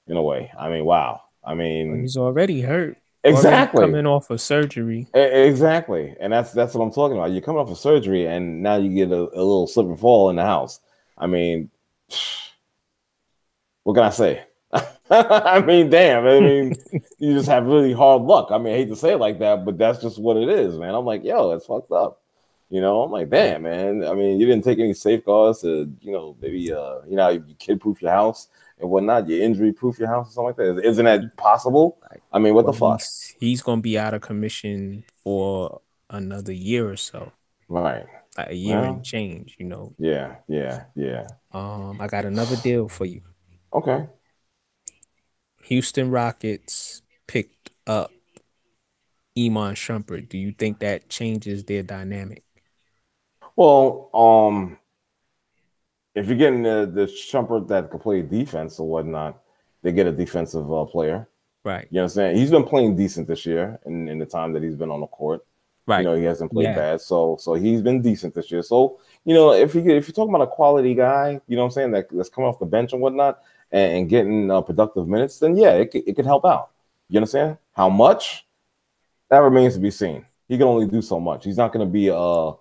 in a way. I mean, wow. I Well, mean, he's already hurt, already exactly. coming off of surgery. Exactly. And that's what I'm talking about. You're coming off of surgery and now you get a little slip and fall in the house. I mean, what can I say? I mean, damn. I mean, you just have really hard luck. I mean, I hate to say it like that, but that's just what it is, man. I'm like, yo, that's fucked up. I'm like, Right. damn, man. I mean, you didn't take any safeguards to, maybe, you kid proof your house and whatnot, you injury proof your house or something like that. Isn't that possible? Right. I mean, what the Well, fuck? he's gonna be out of commission for another year or so, Right. like a year and Well, change. yeah, yeah, yeah. I got another deal for you. Okay. Houston Rockets picked up Iman Shumpert. Do you think that changes their dynamic? Well, if you're getting the Shumpert that can play defense or whatnot, they get a defensive player. Right. You know what I'm saying? He's been playing decent this year in the time that he's been on the court. Right. He hasn't played Yeah. bad. So he's been decent this year. So, if you're talking about a quality guy, you know what I'm saying, that's coming off the bench and whatnot and getting productive minutes, then yeah, it could help out. You understand? How much? That remains to be seen. He can only do so much. He's not going to be a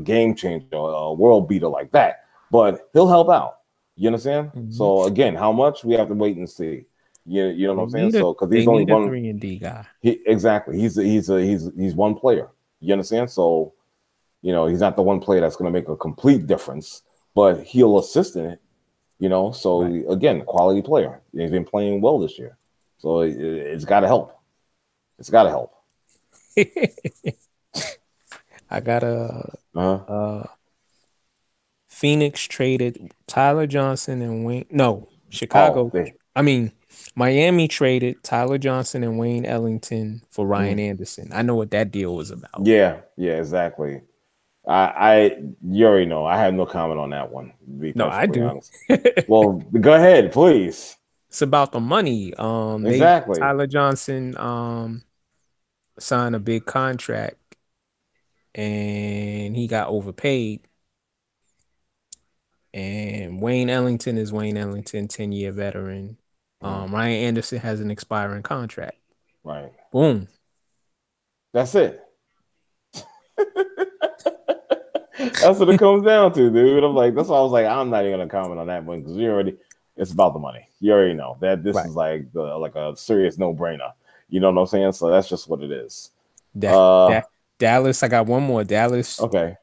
game changer, a world beater like that. But he'll help out. You understand? Mhm. So again, how much we have to wait and see. You know what They I'm saying? need a So because they he's only need a one, 3-and-D guy. exactly. He's one player. You understand? So he's not the one player that's going to make a complete difference, but he'll assist in it. So Right. again, quality player. He's been playing well this year, so it's got to help. It's got to help. I got a Uh-huh. Phoenix traded Tyler Johnson and Wayne. No, Oh, Chicago. I mean, Miami traded Tyler Johnson and Wayne Ellington for Ryan Anderson. I know what that deal was about. yeah, yeah, exactly. I you already know. I have no comment on that one. To be No, I perfectly do. honest. Well, go ahead, please. It's about the money. They Exactly. Tyler Johnson signed a big contract and he got overpaid. And Wayne Ellington is Wayne Ellington, 10-year veteran. Mm, Ryan Anderson has an expiring contract. right. Boom. That's it. That's what it comes down to, dude. I'm like, that's why I was like, I'm not even gonna comment on that one because you already, it's about the money. You already know that this Right. is like a serious no brainer. You know what I'm saying? So that's just what it is. That Uh, that Dallas, I got one more. Dallas okay.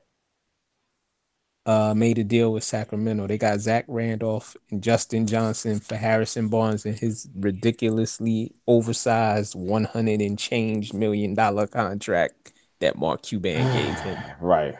made a deal with Sacramento. They got Zach Randolph and Justin Johnson for Harrison Barnes and his ridiculously oversized 100 and change $1 million contract. that Mark Cuban gave him. Right.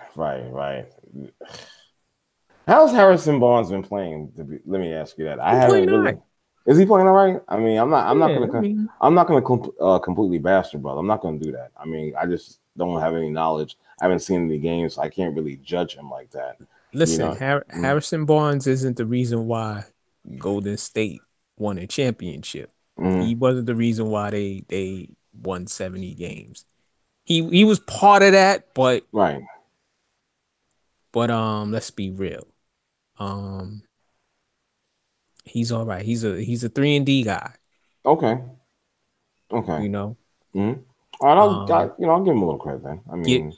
How's Harrison Barnes been playing? Let me ask you that. I He haven't playing all really. right. Is he playing all right? I mean, I'm not Yeah, gonna, I mean, completely bash your brother. I'm not gonna do that. I mean, I just don't have any knowledge. I haven't seen any games, so I can't really judge him like that. You listen, know. Mm, Harrison Barnes isn't the reason why Golden State won a championship. mm, He wasn't the reason why they won 70 games. He was part of that, right. but let's be real. Um he's all right. He's a 3 and D guy, Okay. Okay. you know. Mm. All right. Um I'll give him a little credit then. I get mean,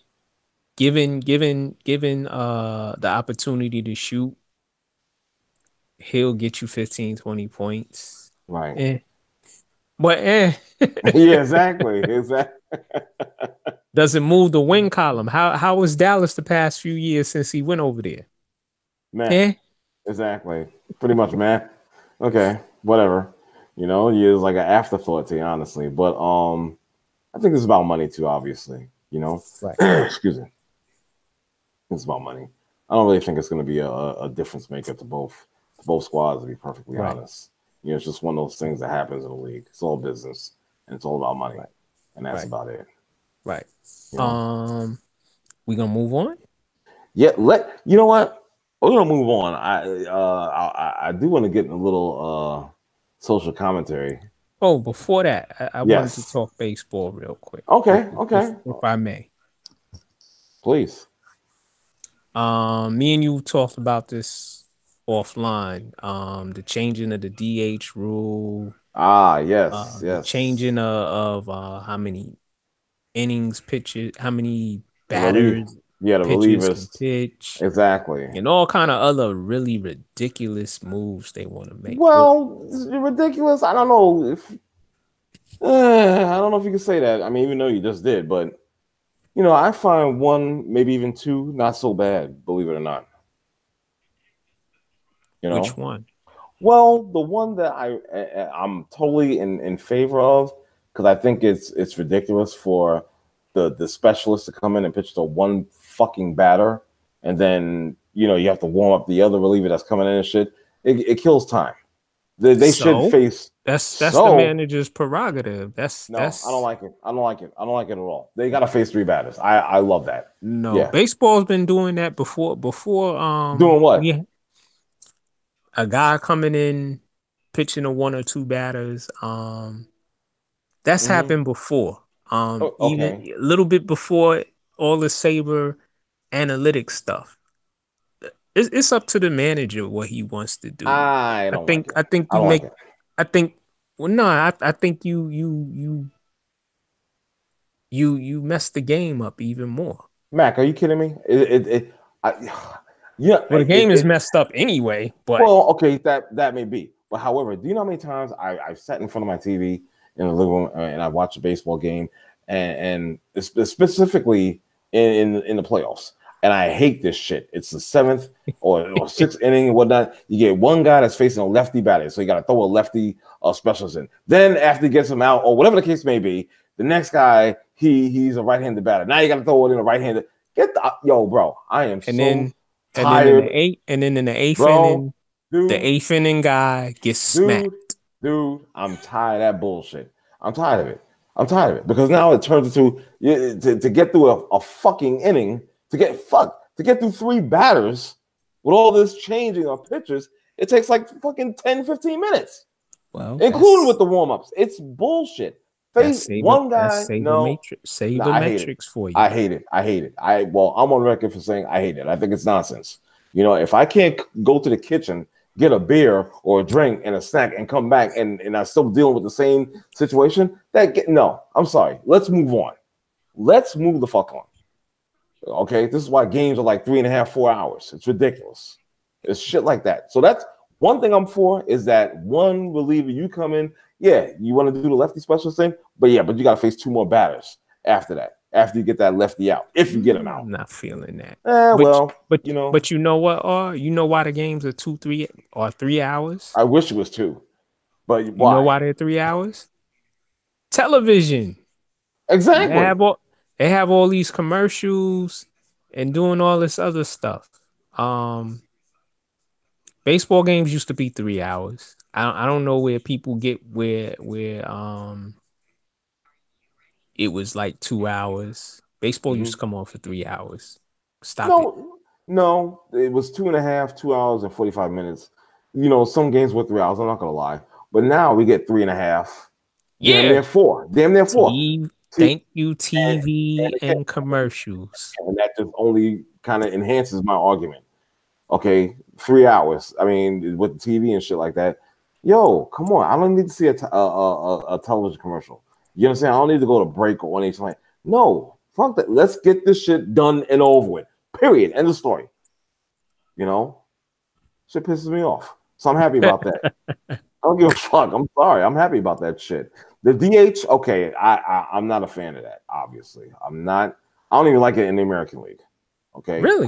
given the opportunity to shoot, he'll get you 15, 20 points. right. Eh. But eh. Yeah. Exactly. Doesn't move the win column. How was Dallas the past few years since he went over there? Man. Eh? Exactly. Pretty much, man. Okay. Whatever. He is like an afterthought to you, honestly. But I think it's about money too, obviously. Right. Excuse me. It's about money. I don't really think it's going to be a difference maker to both squads, to be perfectly Right. honest. It's just one of those things that happens in the league. It's all business, and it's all about money, Right. and that's Right. about it. Right. You know. We gonna move on? Yeah. You know what? We're gonna move on. I do want to get in a little social commentary. Oh, before that, I wanted to Yes. talk baseball real quick, Okay. Okay. if I may. Please. Me and you talked about this offline. The changing of the DH rule, Ah, yes, the yes. changing of how many innings pitches, how many The relief. batters Yeah, the pitchers can relievers. pitch, Exactly. and all kind of other really ridiculous moves they want to make. What Well, it's ridiculous. I don't know if I don't know if you can say that. I mean, even though you just did, but I find one, maybe even two, not so bad. Believe it or not. You which know. one? Well, the one that I'm totally in favor of, because I think it's ridiculous for the specialist to come in and pitch to one fucking batter, and then you have to warm up the other reliever that's coming in and shit. It kills time. They should So face. that's the So manager's prerogative. That's no, I don't that's like it. I don't like it. I don't like it at all. They got to face three batters. I love that. no, Yeah. baseball's been doing that before Doing what? we a guy coming in pitching to one or two batters. That's Hmm. happened before. Even Okay. a little bit before all the Saber analytics stuff. It's up to the manager what he wants to do. I I don't like think it. I think I you don't like make it. I think well no, I think you mess the game up even more. Mac, are you kidding me? I, yeah, Well, the game is messed up anyway, but well, okay, that may be. But however, do you know how many times I've sat in front of my TV in the living room and I watched a baseball game and specifically in the playoffs. And I hate this shit. It's the seventh or sixth inning and whatnot. You get one guy that's facing a lefty batter, so you got to throw a lefty specialist in. Then after he gets him out, or whatever the case may be, the next guy he's a right-handed batter. Now you got to throw it in a right-handed. Yo, bro. I am and so then tired, in the eighth bro. inning, the Dude, eighth inning guy gets dude, smacked. I'm tired of that bullshit. I'm tired of it. I'm tired of it because now it turns into to get through a fucking inning to get through three batters with all this changing of pitchers. It takes like fucking 10, 15 minutes, Well, including with the warm ups. It's bullshit. Face one that's guy, no, no, I hate it. sabermetrics for you. I hate it. I hate it. I'm on record for saying I hate it. I think it's nonsense. If I can't go to the kitchen, get a beer or a drink and a snack and come back and I'm still dealing with the same situation, no, I'm sorry. Let's move on. Let's move the fuck on. Okay. This is why games are like 3.5, 4 hours. It's ridiculous. It's shit like that. So that's one thing I'm for is that one reliever you come in, yeah, you want to do the lefty specialist thing, but you got to face two more batters after that, after you get that lefty out, if you get him out. I'm not feeling that. But Well, but you know what? Or you know why the games are 3 hours? I wish it was two, but You know why? why they're 3 hours? Television. You Exactly. have all they have all these commercials and doing all this other stuff. Um, Baseball games used to be 3 hours. I don't know where people get where it was like 2 hours. Baseball used to Mm-hmm. come on for 3 hours. Stop it. No, it was 2.5, 2 hours and 45 minutes. You know, some games were 3 hours. I'm not gonna lie, but now we get 3.5, damn Yeah. near 4, damn near 4. Thank you, And, TV again, and commercials. and that just only kind of enhances my argument. Okay, 3 hours. I mean, with the TV and shit like that. Yo, come on. I don't need to see a television commercial. You know what I'm saying? I don't need to go to break or anything like. No, fuck that. Let's get this shit done and over with. Period. End of story. You know, shit pisses me off. So I'm happy about that. I don't give a fuck. I'm sorry. I'm happy about that shit. The DH, okay, I'm not a fan of that. Obviously, I'm not. I don't even like it in the American League. Okay, Really?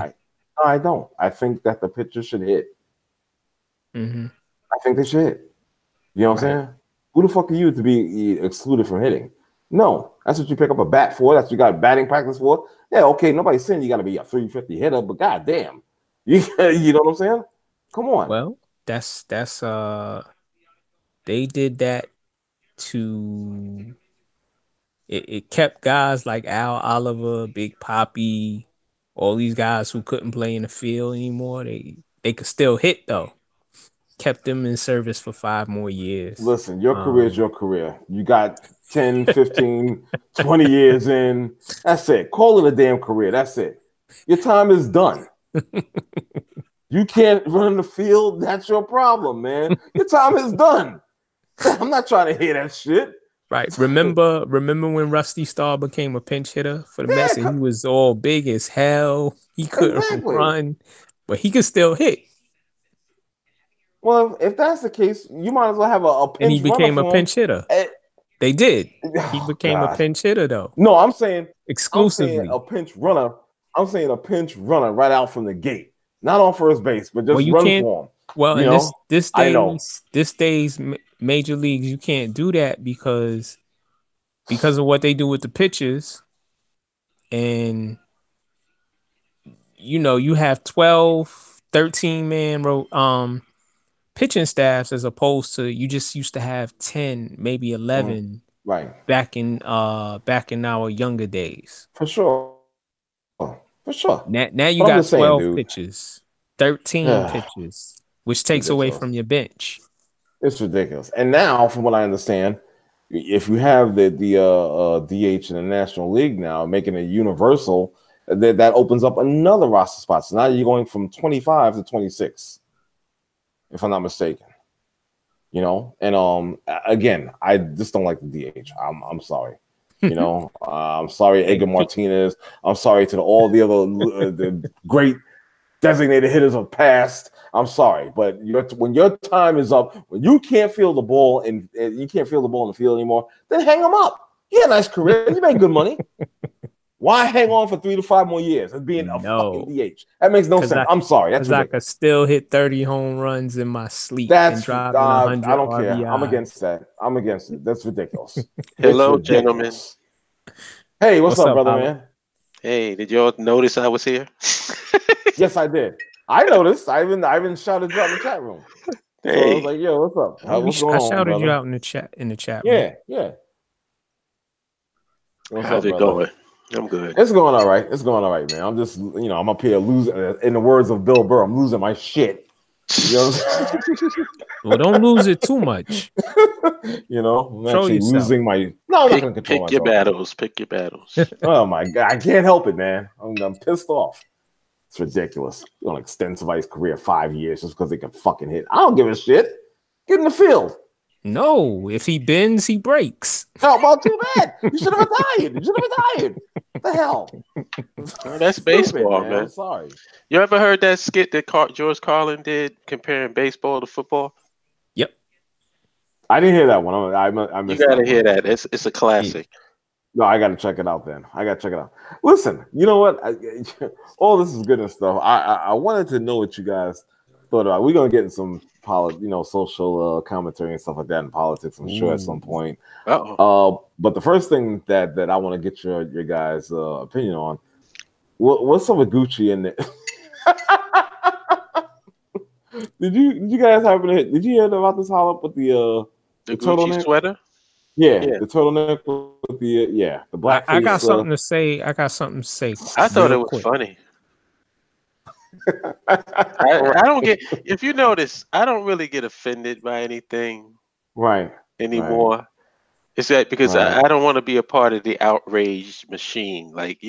I don't. I think that the pitcher should hit. Mm-hmm. I think they should hit. You know what I'm Right. saying? Who the fuck are you to be excluded from hitting? No, that's what you pick up a bat for. That's what you got batting practice for. Yeah, okay. Nobody's saying you got to be a 350 hitter, but goddamn, you know what I'm saying? Come on. Well, that's they did that to it kept guys like Al Oliver, Big Poppy, all these guys who couldn't play in the field anymore. They could still hit though. Kept them in service for 5 more years. Listen, your career is your career. You got 10, 15, 20 years in. That's it. Call it a damn career. That's it. Your time is done. You can't run the field. That's your problem, man. Your time is done. I'm not trying to hear that shit. Right. Remember when Rusty Starr became a pinch hitter for the Mets and he was all big as hell. He couldn't run, but he could still hit. Well, if that's the case, you might as well have a And he pinch runner became a for him. pinch hitter. They did. He Oh, became a pinch hitter though. No, I'm saying Exclusively. a pinch runner. I'm saying a pinch runner right out from the gate, not on first base, but just you run can't. for him. Well, You in know, this day's major leagues, you can't do that because of what they do with the pitches, and you have 12, 13 man pitching staffs as opposed to you just used to have 10, maybe 11 right back in our younger days. For sure. Now you But I'm got just saying, 12 dude. pitches, 13 pitches, which takes away from your bench. It's ridiculous. And now, from what I understand, if you have the DH in the National League now, making it universal, that opens up another roster spot. So now you're going from 25 to 26, if I'm not mistaken. You know, and again, I just don't like the DH. I'm sorry. You know, I'm sorry, Edgar Martinez. I'm sorry to all the other the great designated hitters of past. I'm sorry, but when your time is up, when you can't feel the ball and you can't feel the ball in the field anymore, then hang them up. You had a nice career. You made good money. Why hang on for 3 to 5 more years as being a fucking DH? That makes no sense. I'm sorry. That's ridiculous. I could still hit 30 home runs in my sleep and driving 100 I don't RBIs. care. I'm against that. I'm against it. That's ridiculous. Hello, ridiculous. Gentlemen. Hey, what's up, brother, man? Hey, did y'all notice I was here? Yes, I did. I noticed. I even shouted you out in the chat room. Hey. So I was like, "Yo, what's up? What's going on, I shouted brother? you out in the chat. Yeah. How's it going? I'm good. It's going all right. Man. I'm just, I'm up here losing. In the words of Bill Burr, I'm losing my shit. You know what I'm saying? Well, don't lose it too much. I'm actually losing my. No, I'm not going to control myself. Pick your battles. Oh my God, I can't help it, man. I'm pissed off. It's ridiculous. You're going to extend somebody's career 5 years just because they can fucking hit. I don't give a shit. Get in the field. No, if he bends, he breaks. Oh, well, too bad. You should have retired. What the hell? Well, that's baseball, man. I'm sorry. You ever heard that skit that George Carlin did comparing baseball to football? Yep. I didn't hear that one. I missed you got to hear that. It's a classic. No, I got to check it out then. Listen, you know what? All this is good and stuff. I wanted to know what you guys thought about. We're going to get in some social commentary and stuff like that in politics. I'm sure at some point. Uh-oh. But the first thing that I want to get your guys' opinion on, what's up with Gucci in there? Did you guys happen to? Did you hear about this holler up with the Gucci turtleneck sweater? Yeah, the turtleneck with the the blackface. I got something to say. I got something to say. I thought it was quick. funny. I don't get. If you notice, I don't really get offended by anything anymore. Right. It's that because I don't want to be a part of the outrage machine. Like,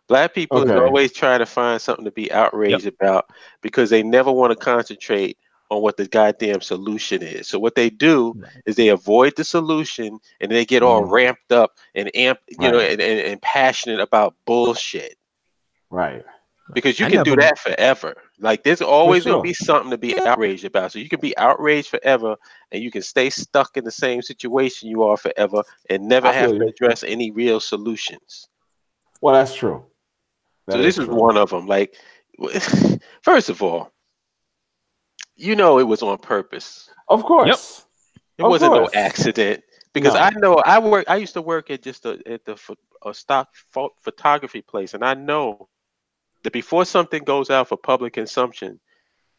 black people is always trying to find something to be outraged about because they never want to concentrate on what the goddamn solution is. So what they do is they avoid the solution and they get all ramped up and and passionate about bullshit. Right. Because you can do that forever. Like, there's always going to be something to be outraged about. So you can be outraged forever and you can stay stuck in the same situation you are forever and never have to address any real solutions. Well, that's true. So this is one of them. Like, first of all, it was on purpose. Of course. It wasn't no accident. Because I know I used to work at a stock photography place, and I know that before something goes out for public consumption,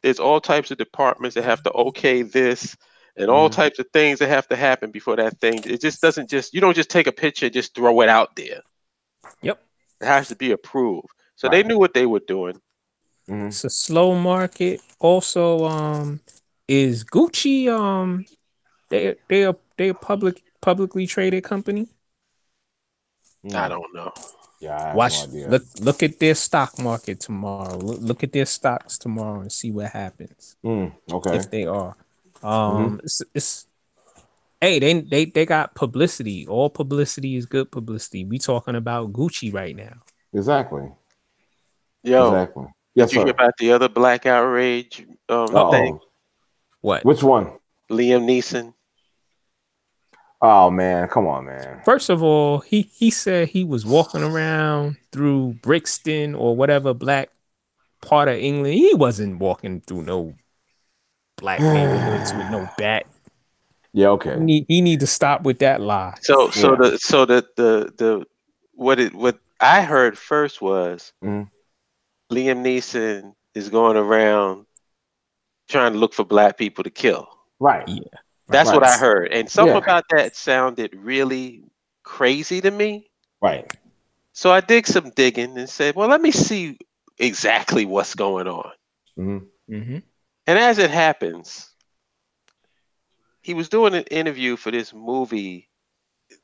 there's all types of departments that have to okay this and all types of things that have to happen before that thing. It just doesn't you don't just take a picture and just throw it out there. Yep. It has to be approved. So they knew what they were doing. It's a slow market. Also, is Gucci they a publicly traded company? I don't know. Yeah, I have Watch. no idea. Look at their stock market tomorrow. Look at their stocks tomorrow and see what happens. Okay. If they are, it's hey, they got publicity. All publicity is good publicity. We talking about Gucci right now. Exactly. Yo. Exactly. Yes, did you hear about the other black outrage thing? What? Which one? Liam Neeson. Oh man, come on, man. First of all, he said he was walking around through Brixton or whatever black part of England. He wasn't walking through no black neighborhoods with no bat. Yeah, okay. He need to stop with that lie. What I heard first was Liam Neeson is going around trying to look for black people to kill. Right. Yeah. That's what I heard. And something about that sounded really crazy to me. Right. So I did some digging and said, well, let me see exactly what's going on. And as it happens, he was doing an interview for this movie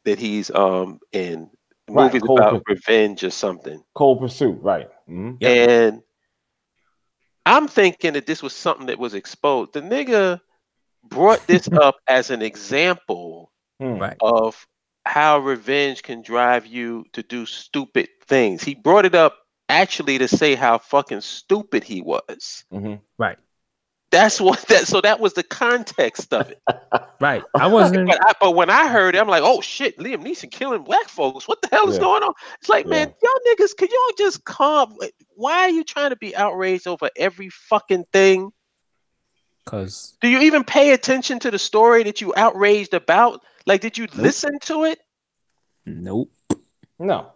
that he's in. The movie's about revenge or something. Cold Pursuit, right. And I'm thinking that this was something that was exposed. The nigga brought this up as an example of how revenge can drive you to do stupid things. He brought it up actually to say how fucking stupid he was. Right. That's so that was the context of it. Right. I wasn't. But when I heard it, I'm like, oh shit, Liam Neeson killing black folks. What the hell is going on? It's like, man, y'all niggas, can y'all just calm? Why are you trying to be outraged over every fucking thing? Because do you even pay attention to the story that you outraged about? Like, did you listen to it? Nope. No.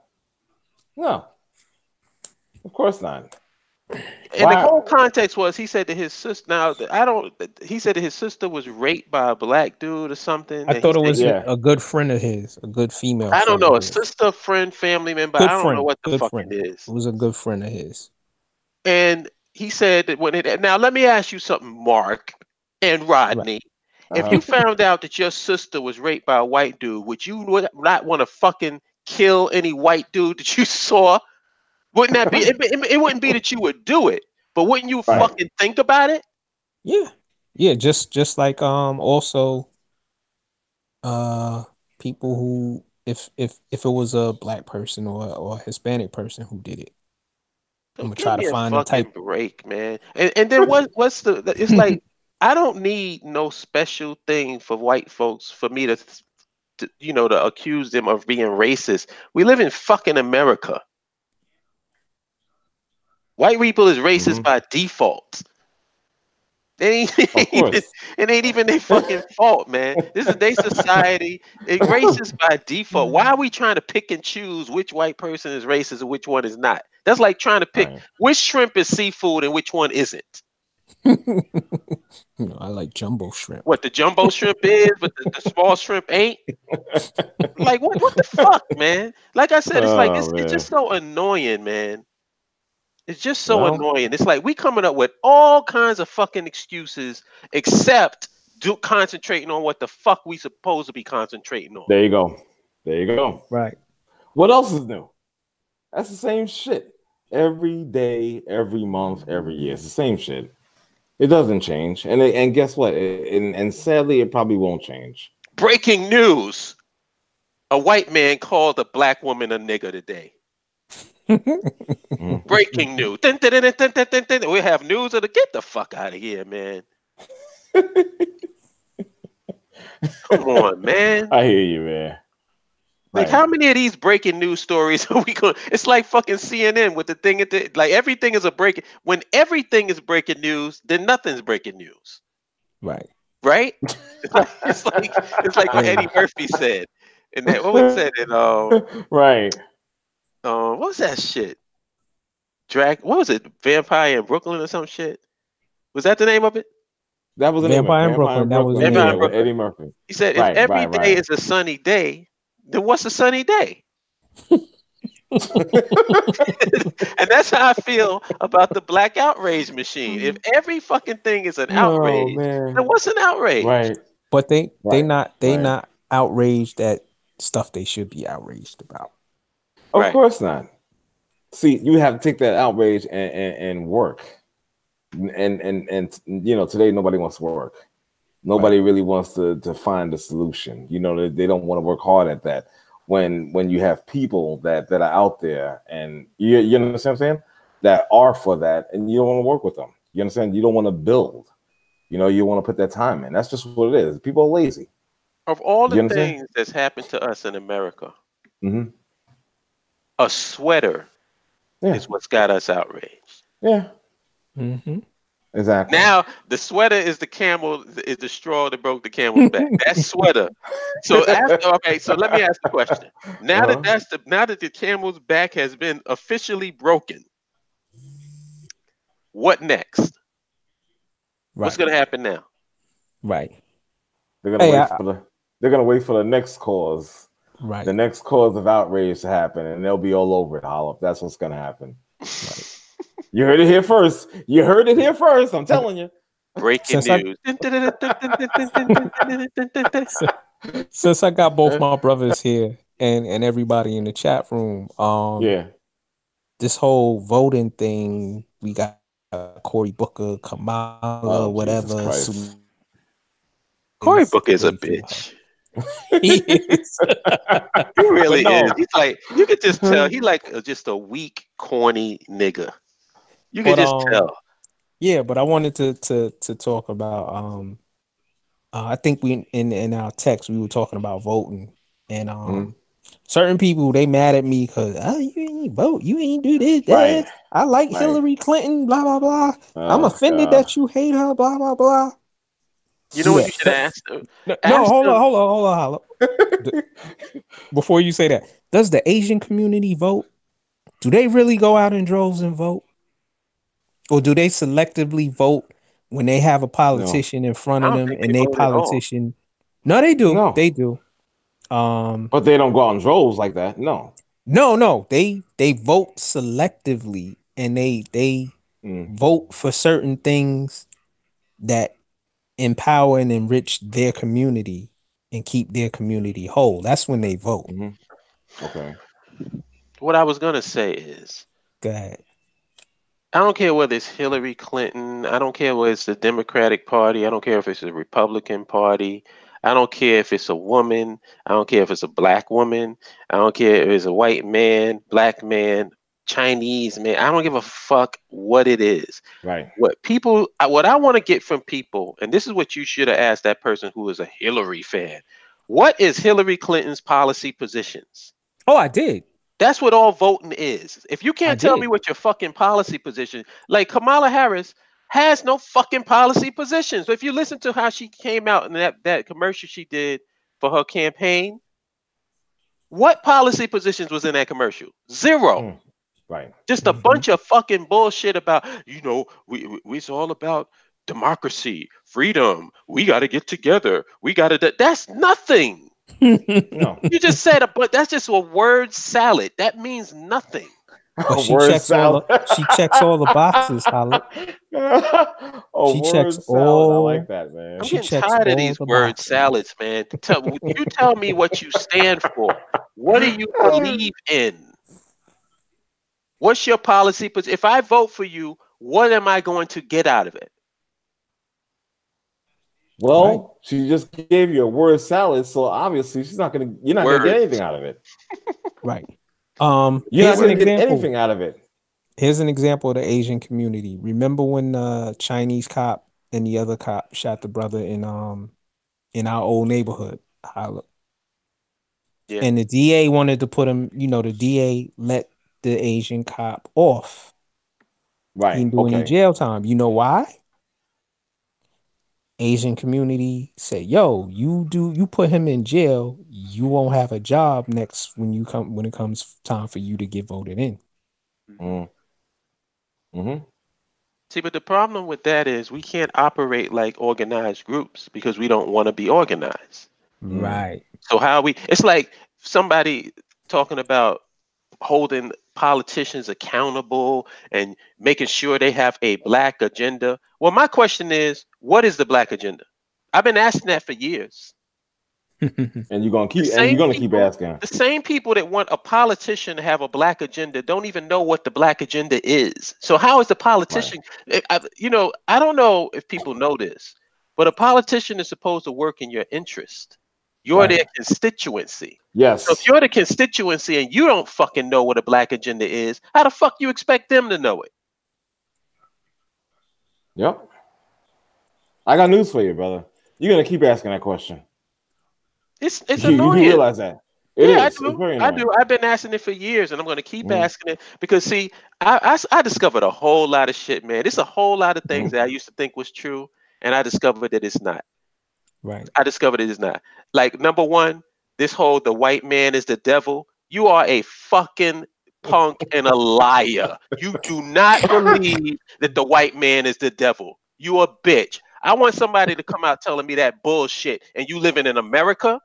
Of course not. And the whole context was he said that his sister. He said that his sister was raped by a black dude or something. I thought it was a good friend of his, a good female. I don't know, a sister, friend, family member. I don't know what the fuck it is. It was a good friend of his. And he said that now let me ask you something, Mark and Rodney. Right. If you found out that your sister was raped by a white dude, would you not want to fucking kill any white dude that you saw? Wouldn't that be? It wouldn't be that you would do it, but wouldn't you fucking think about it? Yeah. Just like also, people who if it was a black person or a Hispanic person who did it, I'm gonna try to find the type break, man. And then what's the? It's like I don't need no special thing for white folks for me to accuse them of being racist. We live in fucking America. White people is racist by default. course. It ain't even their fucking fault, man. This is their society. It racist by default. Why are we trying to pick and choose which white person is racist and which one is not? That's like trying to pick Right. which shrimp is seafood and which one isn't. I like jumbo shrimp. What the jumbo shrimp is, but the small shrimp ain't. Like what the fuck, man? Like I said, it's like Oh it's man. just so annoying, man. It's just so Well, annoying. It's like we coming up with all kinds of fucking excuses except concentrating on what the fuck we supposed to be concentrating on. there you go. There you go. Right. What else is new? That's the same shit. Every day, every month, every year. It's the same shit. It doesn't change. And guess what? And sadly, it probably won't change. Breaking news. A white man called a black woman a nigger today. Breaking news. Dun, dun, dun, dun, dun, dun, dun. We have news of the get the fuck out of here, man. Come on, man. I hear you, man. Like, how many of these breaking news stories are we going? It's like fucking CNN with the thing at the like everything is a breaking. When everything is breaking news, then nothing's breaking news. Right. Right? It's like what Eddie Murphy said. And that what was that in right. what was that shit? What was it? Vampire in Brooklyn or some shit? Was that the name of it? That was the name of it. Vampire in Brooklyn. That was the Vampire name. in with Brooklyn. Eddie Murphy. He said, Right, if every right, day right. is a sunny day, then what's a sunny day? And that's how I feel about the black outrage machine. If every fucking thing is an outrage, man. then what's an outrage? Right. But they not right. outraged at stuff they should be outraged about. Of Right. course not. See, you have to take that outrage and work. And you know, today nobody wants to work. Nobody really wants to find a solution. You know, they don't want to work hard at that. When you have people that are out there and you understand what I'm saying? That are for that, and you don't want to work with them. You understand? You don't want to build. You know, you want to put that time in. That's just what it is. People are lazy. Of all the You understand? things that's happened to us in America, Mm-hmm. a sweater is what's got us outraged. Yeah. Mm-hmm. Exactly. Now the sweater is the straw that broke the camel's back. That sweater. So so let me ask the question. Now that the camel's back has been officially broken, what next? Right. What's gonna happen now? Right. They're gonna wait for the next cause. Right. The next cause of outrage to happen, and they'll be all over it, Hollop. That's what's gonna happen. Right. You heard it here first. I'm telling you. Breaking news. Since I got both my brothers here and everybody in the chat room, this whole voting thing, we got Cory Booker, Kamala, whatever. Cory Booker is a bitch. He is. He really is. He's like, you could just tell he like just a weak, corny nigga. You can just tell. Yeah, but I wanted to talk about I think we in our text we were talking about voting and certain people they mad at me because you ain't vote, you ain't do this. Right. I like Hillary Clinton, blah blah blah. I'm offended that you hate her, blah blah blah. You know what you should ask? Hold on. Before you say that, does the Asian community vote? Do they really go out in droves and vote? Or do they selectively vote when they have a politician in front of them and they politician? No, they do. No. They do. But they don't go out in droves like that. No. No. They vote selectively and they vote for certain things that empower and enrich their community and keep their community whole. That's when they vote. Mm-hmm. Okay. What I was gonna say is, go ahead. I don't care whether it's Hillary Clinton. I don't care whether it's the Democratic Party. I don't care if it's the Republican Party. I don't care if it's a woman. I don't care if it's a black woman. I don't care if it's a white man, black man, Chinese man. I don't give a fuck what it is. Right. What I want to get from people, and this is what you should have asked that person who is a Hillary fan. What is Hillary Clinton's policy positions? Oh, I did. That's what all voting is. If you can't tell me what your fucking policy position, like Kamala Harris, has no fucking policy positions. If you listen to how she came out in that commercial she did for her campaign, what policy positions was in that commercial? Zero. Right. Just a bunch of fucking bullshit about, it's all about democracy, freedom. We got to get together. We got to. That's nothing. No. You just said but that's just a word salad. That means nothing. But she checks all the boxes, Holly. She checks salad. I like that, man. I'm getting tired of these word salads, man. You tell me what you stand for. What do you believe in? What's your policy? If I vote for you, what am I going to get out of it? Well, she just gave you a word salad, so obviously you're not gonna get anything out of it. Right. You're not gonna get anything out of it. Here's an example of the Asian community. Remember when the Chinese cop and the other cop shot the brother in our old neighborhood? Yeah. And the DA wanted to put him, the DA let the Asian cop off. Right. He didn't do any jail time. You know why? Asian community say, yo, you put him in jail, you won't have a job next when it comes time for you to get voted in. See, but the problem with that is we can't operate like organized groups because we don't want to be organized. Right. So it's like somebody talking about holding politicians accountable and making sure they have a black agenda. Well, my question is, what is the black agenda? I've been asking that for years. And you're gonna keep asking. The same people that want a politician to have a black agenda don't even know what the black agenda is. So how is the politician? Right. I don't know if people know this, but a politician is supposed to work in your interest. You're their constituency. Yes. So if you're the constituency and you don't fucking know what a black agenda is, how the fuck you expect them to know it? Yep. I got news for you, brother. You're gonna keep asking that question. It's annoying. You realize that? I do. I've been asking it for years, and I'm going to keep asking it because, see, I discovered a whole lot of shit, man. There's a whole lot of things that I used to think was true, and I discovered that it's not. Right. I discovered it is not. Like, number one, this whole the white man is the devil. You are a fucking punk and a liar. You do not believe that the white man is the devil. You a bitch. I want somebody to come out telling me that bullshit. And you living in America?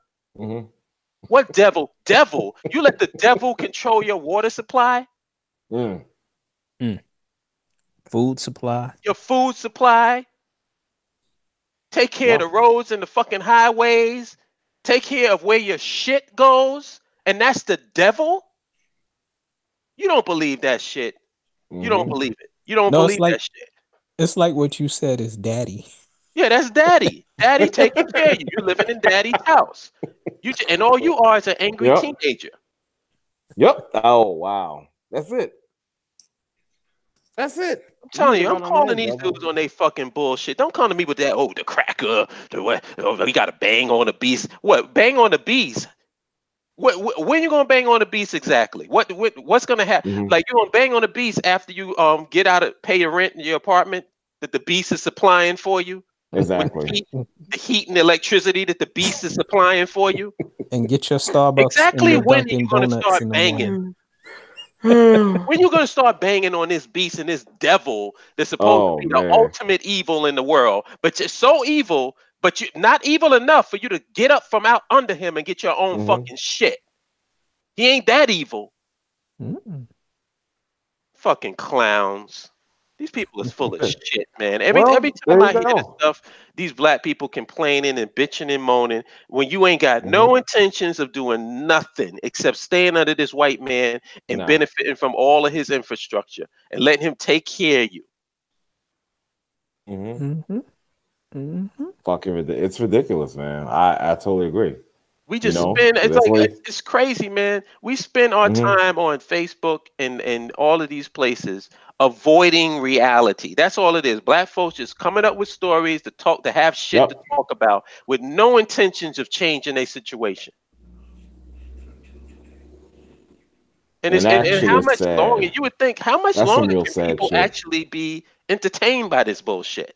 What devil? Devil? You let the devil control your water supply? Food supply. Your food supply? Take care of the roads and the fucking highways? Take care of where your shit goes? And that's the devil? You don't believe that shit. You don't believe it. You don't believe that shit. It's like what you said is daddy. Yeah, that's daddy. Daddy taking care of you. You're living in daddy's house. And all you are is an angry teenager. Yep. Oh, wow. That's it. That's it. I'm telling you, I'm calling these dudes on they fucking bullshit. Don't come to me with that, the cracker, we got to bang on the beast. What? Bang on the beast? When you gonna bang on the beast exactly? What's gonna happen? Like, you gonna bang on the beast after you get out of pay your rent in your apartment that the beast is supplying for you? Exactly. The heat and electricity that the beast is supplying for you. And get your Starbucks. Exactly. When are you gonna start banging? When you gonna start banging on this beast and this devil that's supposed to be the ultimate evil in the world, but you're so evil, but you're not evil enough for you to get up from out under him and get your own fucking shit. He ain't that evil. Fucking clowns. These people is full of shit, man. Every time I hear this stuff, these black people complaining and bitching and moaning when you ain't got no intentions of doing nothing except staying under this white man and benefiting from all of his infrastructure and letting him take care of you. Fucking, it's ridiculous, man. I totally agree. We just spend, it's crazy, man. We spend our time on Facebook and all of these places avoiding reality. That's all it is. Black folks just coming up with stories to have shit to talk about with no intentions of changing their situation. And how much longer, you would think, how much longer can people actually be entertained by this bullshit.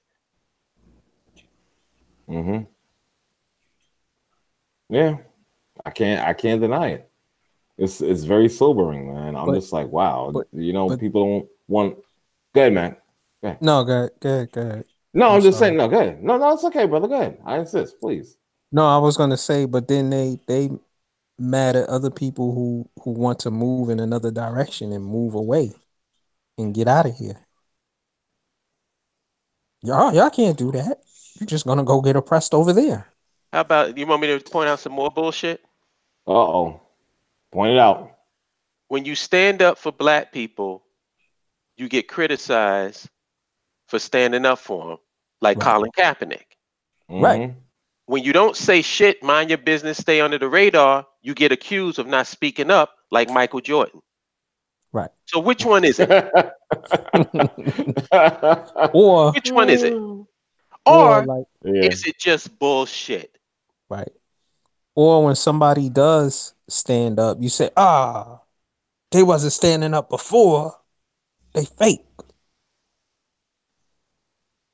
Mm-hmm. Yeah, I can't deny it. It's very sobering, man. I'm But just like, wow, but but people don't want. Go ahead, man. Go ahead. no, go ahead. No, I'm I'm just saying. sorry. No, go ahead. No, it's okay, brother. Go ahead. I insist, please. No, I was gonna say, but then they mad at other people who want to move in another direction and move away and get out of here. Y'all can't do that. You're just gonna go get oppressed over there. How about you want me to point out some more bullshit? Uh-oh. Point it out. When you stand up for black people, you get criticized for standing up for them, like Right. Colin Kaepernick. Right. Mm-hmm. When you don't say shit, mind your business, stay under the radar, you get accused of not speaking up, like Michael Jordan. Right. So which one is it? or Which one is it? or Or like Yeah. is it just bullshit? right. Or when somebody does stand up, you say, they wasn't standing up before. They fake.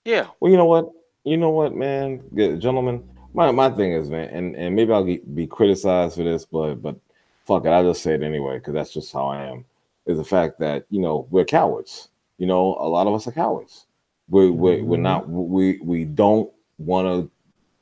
Yeah. Well, you know what? You know what, man, gentlemen. My thing is, man, and maybe I'll be criticized for this, but fuck it, I'll just say it anyway because that's just how I am. Is the fact that we're cowards. A lot of us are cowards. We're Mhm. not. We don't want to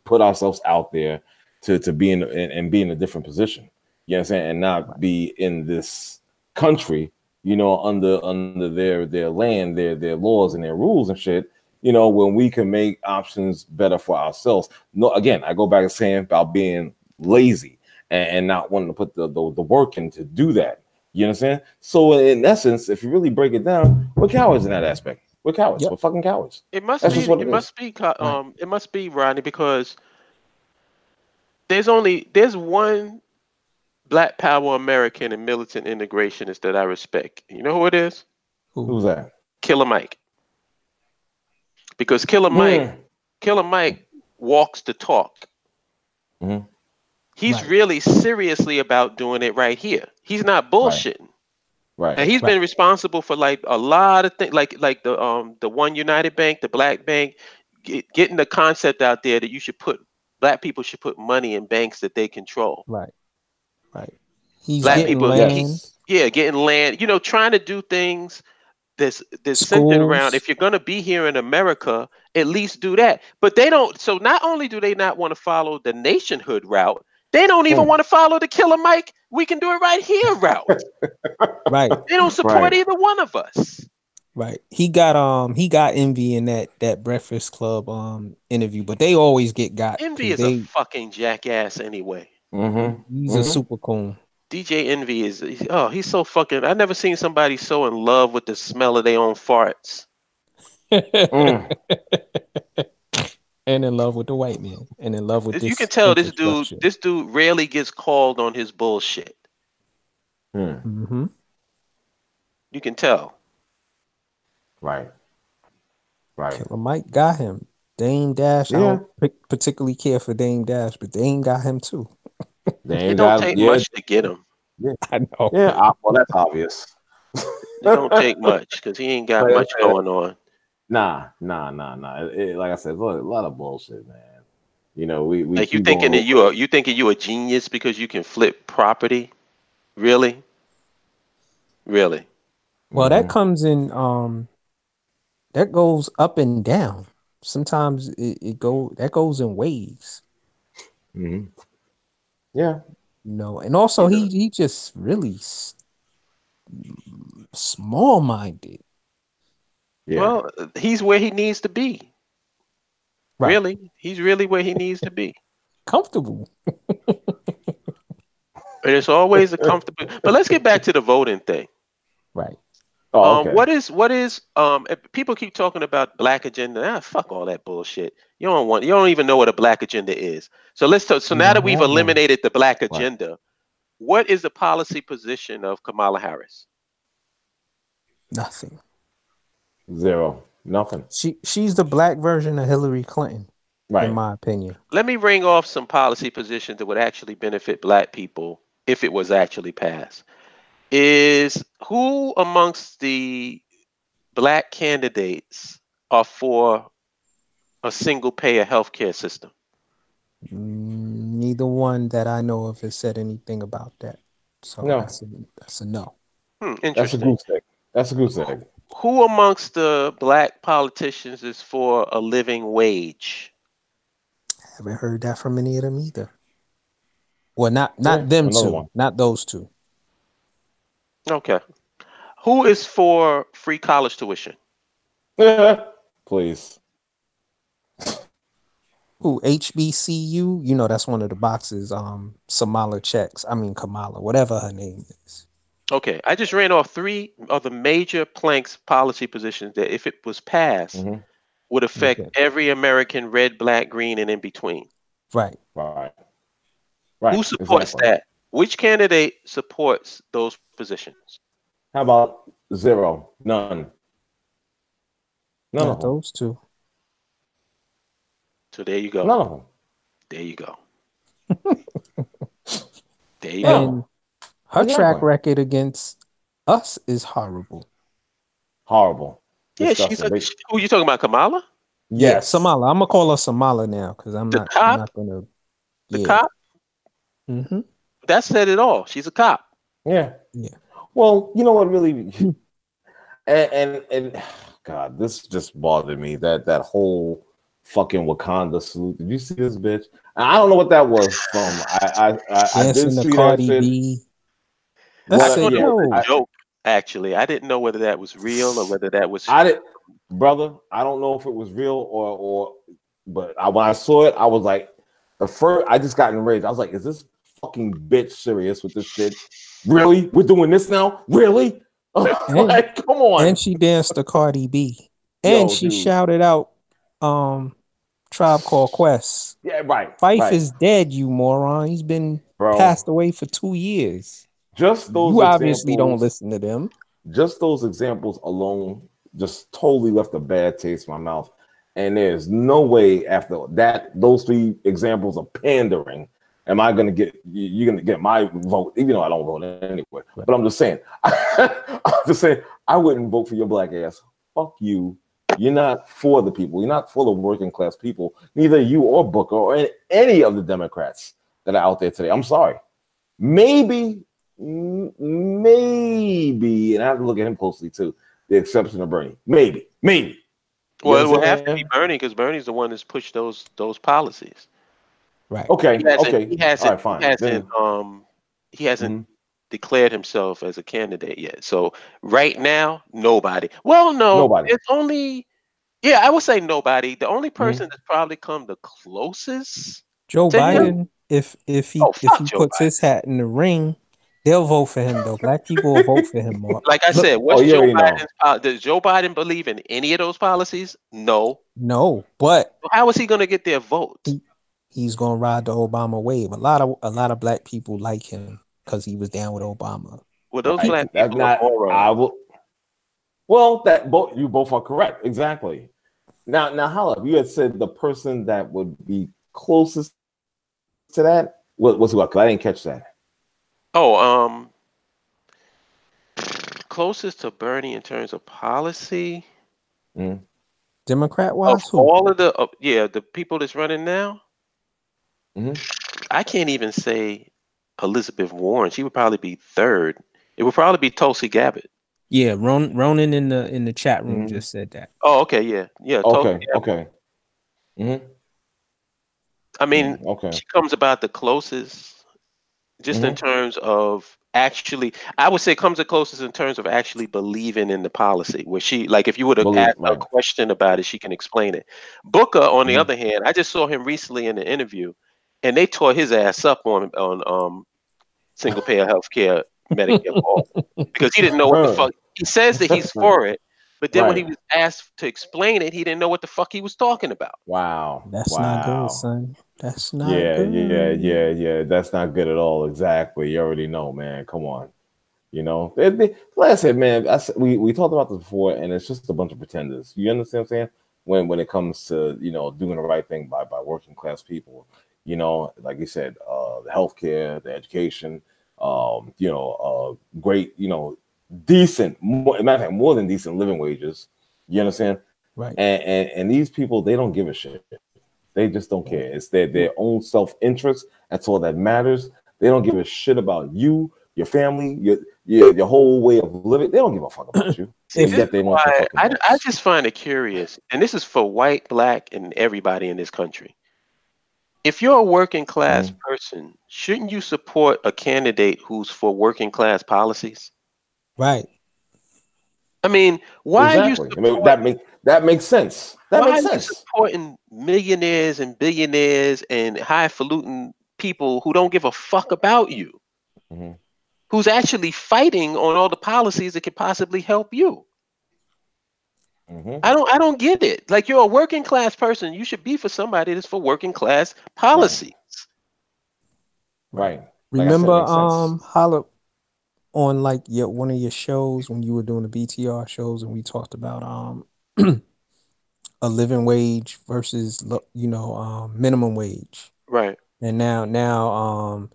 put ourselves out there to be in and be in a different position. You know what I'm saying? And not be in this country, under their land, their laws and their rules and shit. When we can make options better for ourselves. No, again, I go back to saying about being lazy and not wanting to put the work in to do that. You understand? So in essence, if you really break it down, we're cowards in that aspect. We're cowards. Yep. We're fucking cowards. It must That's be just what it is. Right. it must be, Rodney, because there's one Black Power American and militant integrationist that I respect. You know who it is? Who? Who's that? Killer Mike. Because Killer Mike walks the talk. Mm-hmm. He's Right. really seriously about doing it right here. He's not Right. bullshitting. Right. And he's Right. been responsible for like a lot of things, like the One United Bank, the Black Bank, getting the concept out there that black people should put money in banks that they control. Right. Right. He's Black getting people, land, Yes. getting land, trying to do things that's centered around, schools. if you're going to be here in America, at least do that. But they don't. So not only do they not want to follow the nationhood route, they don't even want to follow the Killer Mike, we can do it right here route. Right. They don't support Right. either one of us. Right. He got envy in that Breakfast Club interview, but they always get got Envy because is a fucking jackass anyway. Mm-hmm. he's a Mm-hmm. super coon. DJ Envy he's so fucking. I never seen somebody so in love with the smell of their own farts. Mm. And in love with the white man and in love with You can this tell this dude infrastructure. this dude rarely gets called on his bullshit. Mm. Mm-hmm. You can tell. Right. Right. Killer Mike got him. Dame Dash, I Yeah. don't particularly care for Dame Dash, but Dame got him too. They It ain't don't got take yeah. much to get him. Yeah. I know. Yeah. Well, that's obvious. It don't take much because he ain't got Like I much said, going on. nah. Like I said, a lot of bullshit, man. We Like you keep thinking going that over it. you thinking you a genius because you can flip property? Really? Really? Well, that Mm-hmm. comes in that goes up and down. Sometimes that goes in waves, Mm-hmm. Yeah. and also You know. he just really small minded. Yeah. Well, he's where he needs to be. Right. Really, he's really where he needs to be. Comfortable. And it's always a comfortable. But let's get back to the voting thing. Right. Oh, okay. If people keep talking about black agenda? Fuck all that bullshit. You don't even know what a black agenda is. So let's talk. So We now that don't we've have one. eliminated the black Right. agenda, what is the policy position of Kamala Harris? Nothing. Zero. Nothing. She's the black version of Hillary Clinton, in Right. my opinion. Let me ring off some policy positions that would actually benefit black people if it was actually passed. Is who amongst the black candidates are for a single payer healthcare system? Neither one that I know of has said anything about that. So No. that's a no. Interesting. That's a goose egg. That's a goose egg. Who amongst the black politicians is for a living wage? Haven't heard that from any of them either. Well, not them another two, one. not those two. Okay. Who is for free college tuition? Please. Who, HBCU? You know, that's one of the boxes. Kamala, whatever her name is. Okay, I just ran off 3 of the major planks policy positions that, if it was passed, would affect every American, red, black, green, and in between. Right. Who supports that? Which candidate supports those positions? How about 0? None. None of them. Those two. So there you go. None of them. There you go. There you go. Her track record against us is horrible. Horrible. Yeah, who you talking about, Kamala? Yes. Yeah, Samala. I'm gonna call her Samala now because I'm not gonna. The cop. Mm-hmm. That said it all. She's a cop. Yeah. Well, you know what really, and God, this just bothered me. That whole fucking Wakanda salute. Did you see this bitch? I don't know what that was from. I did see Cardi that B. That's a joke. Actually, I didn't know whether that was real or whether that was. Brother. I don't know if it was real but when I saw it, I was like, I just got enraged. I was like, is this fucking bitch serious with this shit? Really? We're doing this now? Really? Like, come on. And she danced to Cardi B. And she shouted out Tribe Called Quest. Yeah, right. Fife is dead, you moron. He's been passed away for 2 years. Just those you obviously don't listen to them. Just those examples alone just totally left a bad taste in my mouth. And there's no way after those 3 examples of pandering, am I going to get, you're going to get my vote, even though I don't vote anyway. Right. But I'm just saying, I wouldn't vote for your black ass. Fuck you. You're not for the people. You're not for the working class people. Neither you or Booker or any of the Democrats that are out there today. I'm sorry. Maybe, and I have to look at him closely too, the exception of Bernie. Maybe. Well, it would have to be Bernie because Bernie's the one that's pushed those policies. Right. Okay. He hasn't declared himself as a candidate yet. So right now, nobody. Well, no, nobody. It's only. Yeah, I would say nobody. The only person that's probably come the closest. Joe Biden. If he puts his hat in the ring, they'll vote for him. Though black people will vote for him more. Like I said, Joe Biden's? Does Joe Biden believe in any of those policies? No. But how is he going to get their vote? He's going to ride the Obama wave. A lot of black people like him because he was down with Obama. Well, those black people are moral. You both are correct. Exactly. Now, Hala, you had said the person that would be closest to that was what? Because I didn't catch that. Oh, closest to Bernie in terms of policy. Democrat wise, all of the people that's running now. I can't even say Elizabeth Warren. She would probably be third. It would probably be Tulsi Gabbard. Yeah, Ronan in the chat room just said that. Oh, okay, yeah. Okay. I mean, she comes about the closest, just in terms of actually. I would say comes the closest in terms of actually believing in the policy. Where she, like, if you would have asked a question about it, she can explain it. Booker, on the other hand, I just saw him recently in an interview, and they tore his ass up on single payer healthcare Medicare law because he didn't know what the fuck. He says that he's for it, but then when he was asked to explain it, he didn't know what the fuck he was talking about. Wow, that's not good, son. That's not good. Yeah. That's not good at all. Exactly. You already know, man. Come on. You know, like I said, man. We talked about this before, and it's just a bunch of pretenders. You understand what I'm saying? When it comes to doing the right thing by working class people, like you said, the healthcare, the education, great, decent, matter of fact, more than decent living wages. You understand? Right. And these people, they don't give a shit. They just don't care. It's their own self-interest. That's all that matters. They don't give a shit about you, your family, your whole way of living. They don't give a fuck about you. See, And this yet is they want your why fucking I votes. just find it curious, and this is for white, black, and everybody in this country. If you're a working class person, shouldn't you support a candidate who's for working class policies? Right. I mean, why are you Exactly. I mean, supporting? that makes sense. That Why makes are you sense. supporting millionaires and billionaires and highfalutin people who don't give a fuck about you? Mm-hmm. Who's actually fighting on all the policies that could possibly help you? Mm-hmm. I don't get it. Like, you're a working class person, you should be for somebody that's for working class Right. policies. Right. Like I said, Remember, it makes sense. Holla on like one of your shows when you were doing the BTR shows, and we talked about a living wage versus minimum wage. Right. And now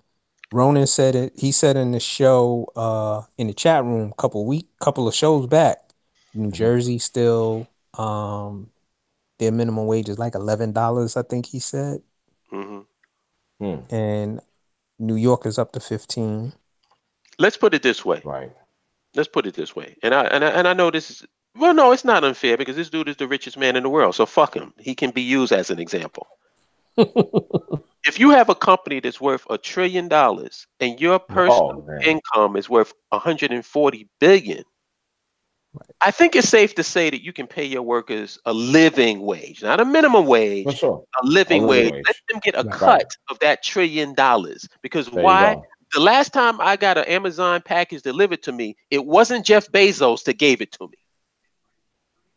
Ronan said it. He said in the show in the chat room couple of shows back, New Jersey still their minimum wage is like $11, I think he said, Hmm. and New York is up to 15. Let's put it this way. Right. Let's put it this way. And I know this is, well, no, it's not unfair because this dude is the richest man in the world. So fuck him. He can be used as an example. If you have a company that's worth $1 trillion and your personal income is worth 140 billion, I think it's safe to say that you can pay your workers a living wage, not a minimum wage, For sure. a living wage. Let them get a cut of that $1 trillion. Because There why? you go. The last time I got an Amazon package delivered to me, it wasn't Jeff Bezos that gave it to me.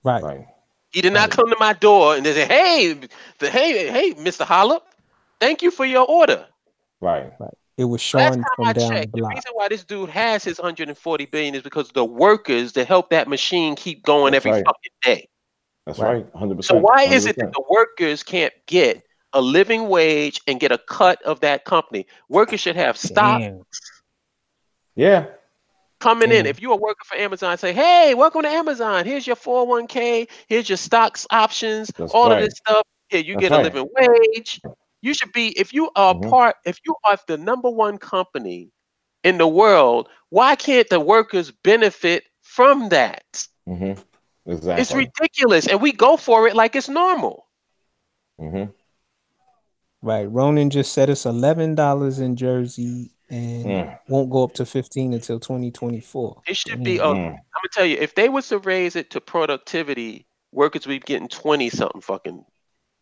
Right. He did not come to my door and they say, hey, Mr. Hollop, thank you for your order. Right. It was Last Sean time from I down the checked, the block. reason why this dude has his 140 billion is because the workers that help that machine keep going every fucking day. That's right. 100%. So why 100%. is it that the workers can't get a living wage and get a cut of that company? Workers should have stock. Yeah. Coming in. If you're a worker for Amazon, say, hey, welcome to Amazon. Here's your 401k. Here's your stocks options. All of this stuff. Here, you get a living wage. You should be, if you are if you are the number one company in the world, why can't the workers benefit from that? Exactly. It's ridiculous. And we go for it like it's normal. Right. Ronan just said it's $11 in Jersey and won't go up to 15 until 2024. It should be, I'm gonna tell you, if they was to raise it to productivity, workers would be getting 20 something fucking.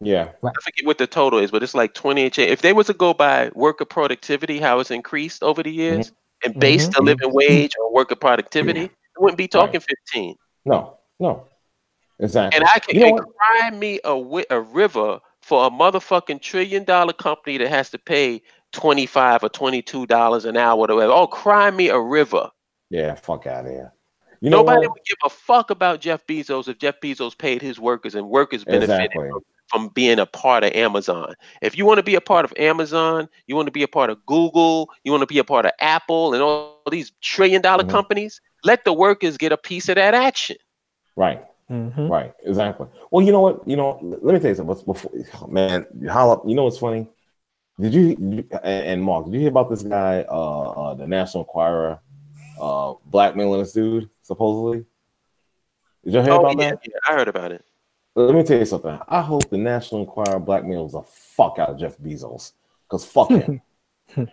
Yeah. I forget what the total is, but it's like 20 and change. If they was to go by worker productivity, how it's increased over the years, and base the living wage on worker productivity, it wouldn't be talking 15. No. Exactly. And I can cry me a river for a motherfucking $1 trillion company that has to pay $25 or $22 an hour. Oh, cry me a river. Yeah, fuck out of here. Nobody would give a fuck about Jeff Bezos if Jeff Bezos paid his workers and workers benefited from being a part of Amazon. If you want to be a part of Amazon, you want to be a part of Google, you want to be a part of Apple and all these $1 trillion companies, let the workers get a piece of that action. Right. Right. Exactly. Well, you know what? Let me tell you something. Before, man, Holla, you know what's funny? Did you and Mark, did you hear about this guy, the National Enquirer, blackmailing this dude, supposedly? Did you hear about that? Yeah, I heard about it. Let me tell you something. I hope the National Enquirer blackmails the fuck out of Jeff Bezos. Because fuck him. You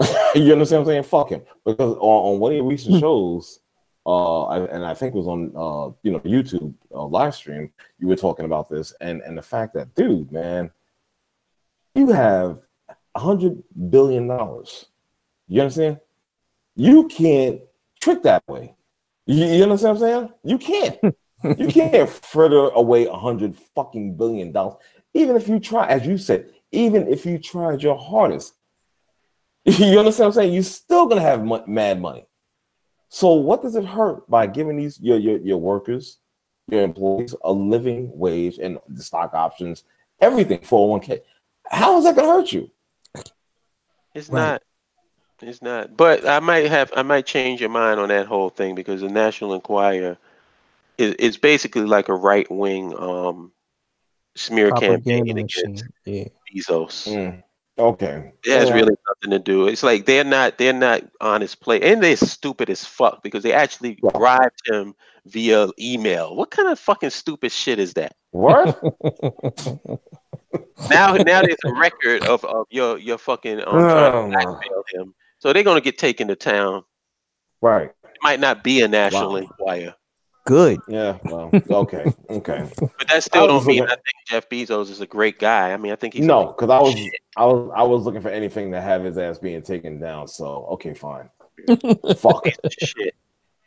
understand what I'm saying? Fuck him. Because on one of your recent shows, and I think it was on YouTube live stream, you were talking about this and the fact that, dude, man, you have $100 billion. You understand? You can't trick that way. You understand what I'm saying? You can't. You can't fritter away $100 billion. Even if you try, as you said, even if you tried your hardest, you understand what I'm saying? You're still gonna have mad money. So what does it hurt by giving these your workers, your employees, a living wage and the stock options, everything, 401k? How is that gonna hurt you? It's not. It's not. But I might change your mind on that whole thing because the National Enquirer is basically like a right wing smear Propaganda campaign machine. against Yeah. Bezos. Okay. It has really nothing to do. It's like they're not honest play, and they're stupid as fuck because they actually bribed him via email. What kind of fucking stupid shit is that? What? Now there's a record of your fucking trying to blackmail him, so they're gonna get taken to town. Right. It might not be a national inquiry. Good. Yeah. Well. Okay. Okay. But that still don't mean I think Jeff Bezos is a great guy. I mean, I think he's because I was looking for anything to have his ass being taken down. So okay, fine. Fuck shit.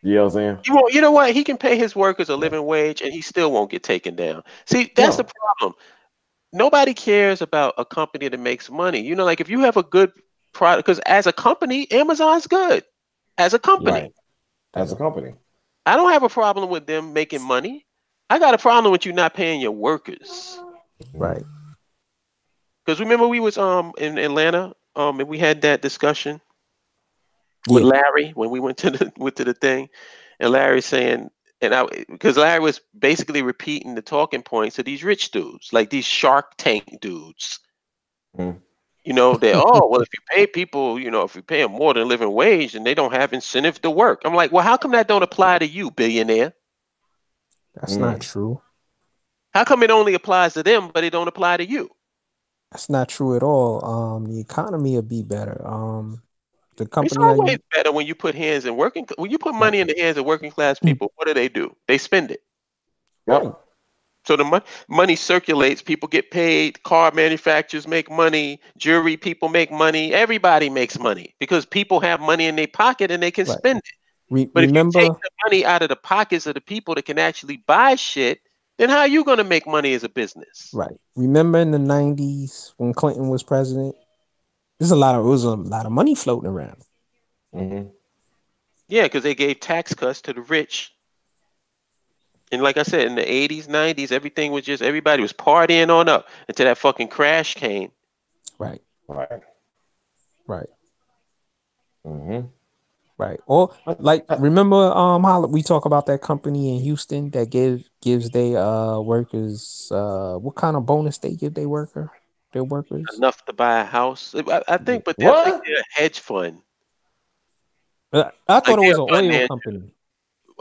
You know what I'm saying? You know what? He can pay his workers a living wage, and he still won't get taken down. See, that's the problem. Nobody cares about a company that makes money. You know, like if you have a good product, because as a company, Amazon's good. As a company, right. As a company, I don't have a problem with them making money. I got a problem with you not paying your workers. Right. Because remember we was in Atlanta and we had that discussion with Larry when we went to the thing, and Larry saying, because Larry was basically repeating the talking points of these rich dudes, like these Shark Tank dudes. You know, they well, if you pay people, if you pay them more than living wage, and they don't have incentive to work. I'm like, well, how come that don't apply to you, billionaire? That's not true. How come it only applies to them, but it don't apply to you? That's not true at all. The economy would be better. The company it's always better when you put when you put money in the hands of working class people. What do? They spend it. Yep. So the money circulates. People get paid. Car manufacturers make money. Jewelry people make money. Everybody makes money because people have money in their pocket and they can spend it. But if you take the money out of the pockets of the people that can actually buy shit, then how are you going to make money as a business? Right. Remember in the 90s when Clinton was president? It was a lot of money floating around. Yeah, because they gave tax cuts to the rich. And like I said, in the 80s, 90s, everything was everybody was partying on up until that fucking crash came. Right. Right. Right. Or like remember how we talk about that company in Houston that gives their workers what kind of bonus they give their workers? Enough to buy a house. I think, but they're a hedge fund. I thought it was an oil company.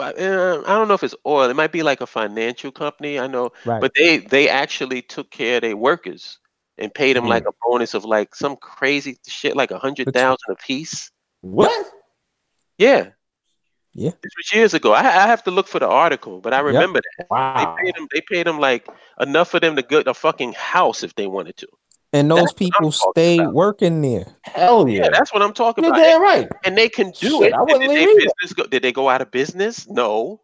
I don't know if it's oil. It might be like a financial company. I know, but they actually took care of their workers and paid them like a bonus of like some crazy shit, like 100,000 a piece. What? Yeah. Yeah. This was years ago. I have to look for the article, but I remember that. Wow. They paid them like enough for them to get a fucking house if they wanted to. And those people stay working there. Hell yeah. Yeah, that's what I'm talking about. Damn right. And they can do it. I wouldn't leave Did they go out of business? No.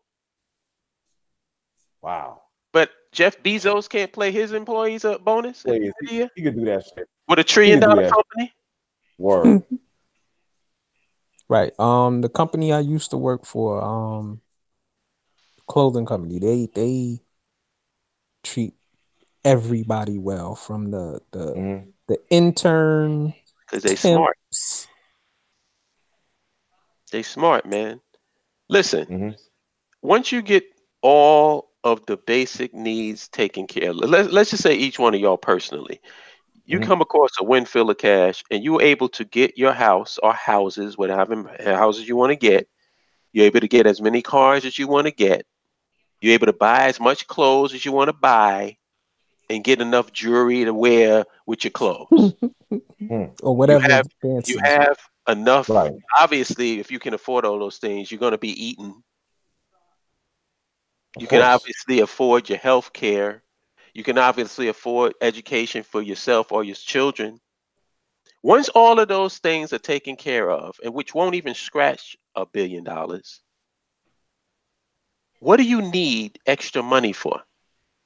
Wow. But Jeff Bezos can't pay his employees a bonus? Please, he could do that shit. With $1 trillion company? Word. Right. The company I used to work for, clothing company, they treat everybody well, from the intern, because they smart. They smart, man. Listen, once you get all of the basic needs taken care of, let's just say each one of y'all personally, you come across a windfall of cash and you're able to get your house or houses, whatever houses you want to get. You're able to get as many cars as you want to get. You're able to buy as much clothes as you want to buy and get enough jewelry to wear with your clothes. Or whatever. You have enough. Right. Obviously, if you can afford all those things, you're going to be eating. You can obviously afford your health care. You can obviously afford education for yourself or your children. Once all of those things are taken care of, and which won't even scratch $1 billion, what do you need extra money for?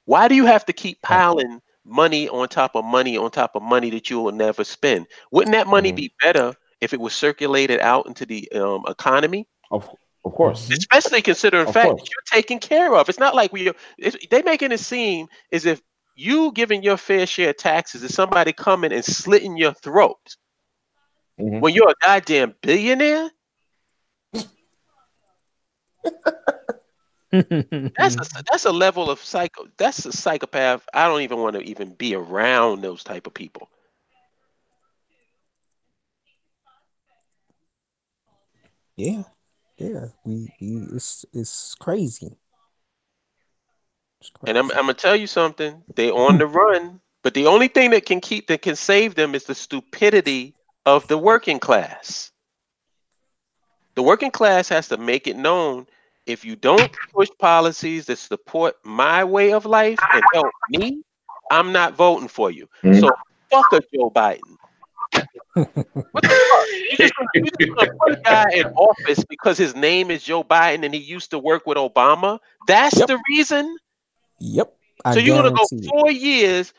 Why do you have to keep piling money on top of money on top of money that you will never spend? Wouldn't that money be better if it was circulated out into the economy? Of course. Especially considering the fact that you're taken care of. It's not like they making it seem as if you giving your fair share of taxes is somebody coming and slitting your throat. When you're a goddamn billionaire. That's a level of psycho. That's a psychopath. I don't even want to even be around those type of people. Yeah, yeah. It's crazy. It's And I'm crazy. gonna tell you something. They on the run, but the only thing that can save them is the stupidity of the working class. The working class has to make it known, if you don't push policies that support my way of life and help me, I'm not voting for you. Mhm. So fuck a Joe Biden. What the fuck? You just gonna put a guy in office because his name is Joe Biden and he used to work with Obama? That's Yep. the reason? Yep. I So you're gonna go guarantee it. 4 years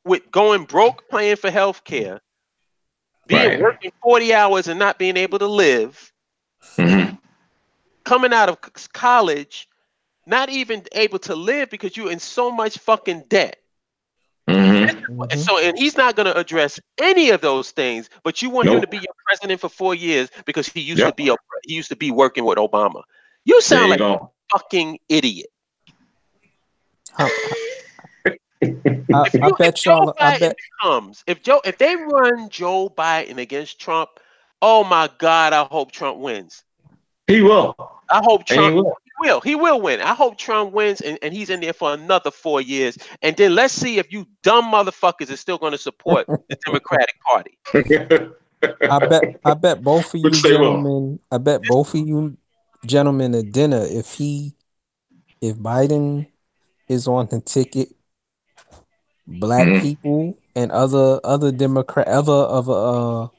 with going broke paying for health care, being Right. working 40 hours and not being able to live, Mhm. coming out of college, not even able to live because you're in so much fucking debt. Mhm. Hmm. So, and he's not going to address any of those things, but you want him to Nope. be your president for 4 years because Yep. he used to be working with Obama. You There sound you like go. a fucking idiot. I, I If bet Joe y'all. I Biden bet. if they run Joe Biden against Trump, oh my God, I hope Trump wins. He will. I hope And he Trump will. he will win. I hope Trump wins and he's in there for another 4 years. And then let's see if you dumb motherfuckers are still going to support the Democratic Party. I bet both of you Which they will. gentlemen. I bet both of you gentlemen at dinner. If Biden is on the ticket, black Mhm. people and other Democrat other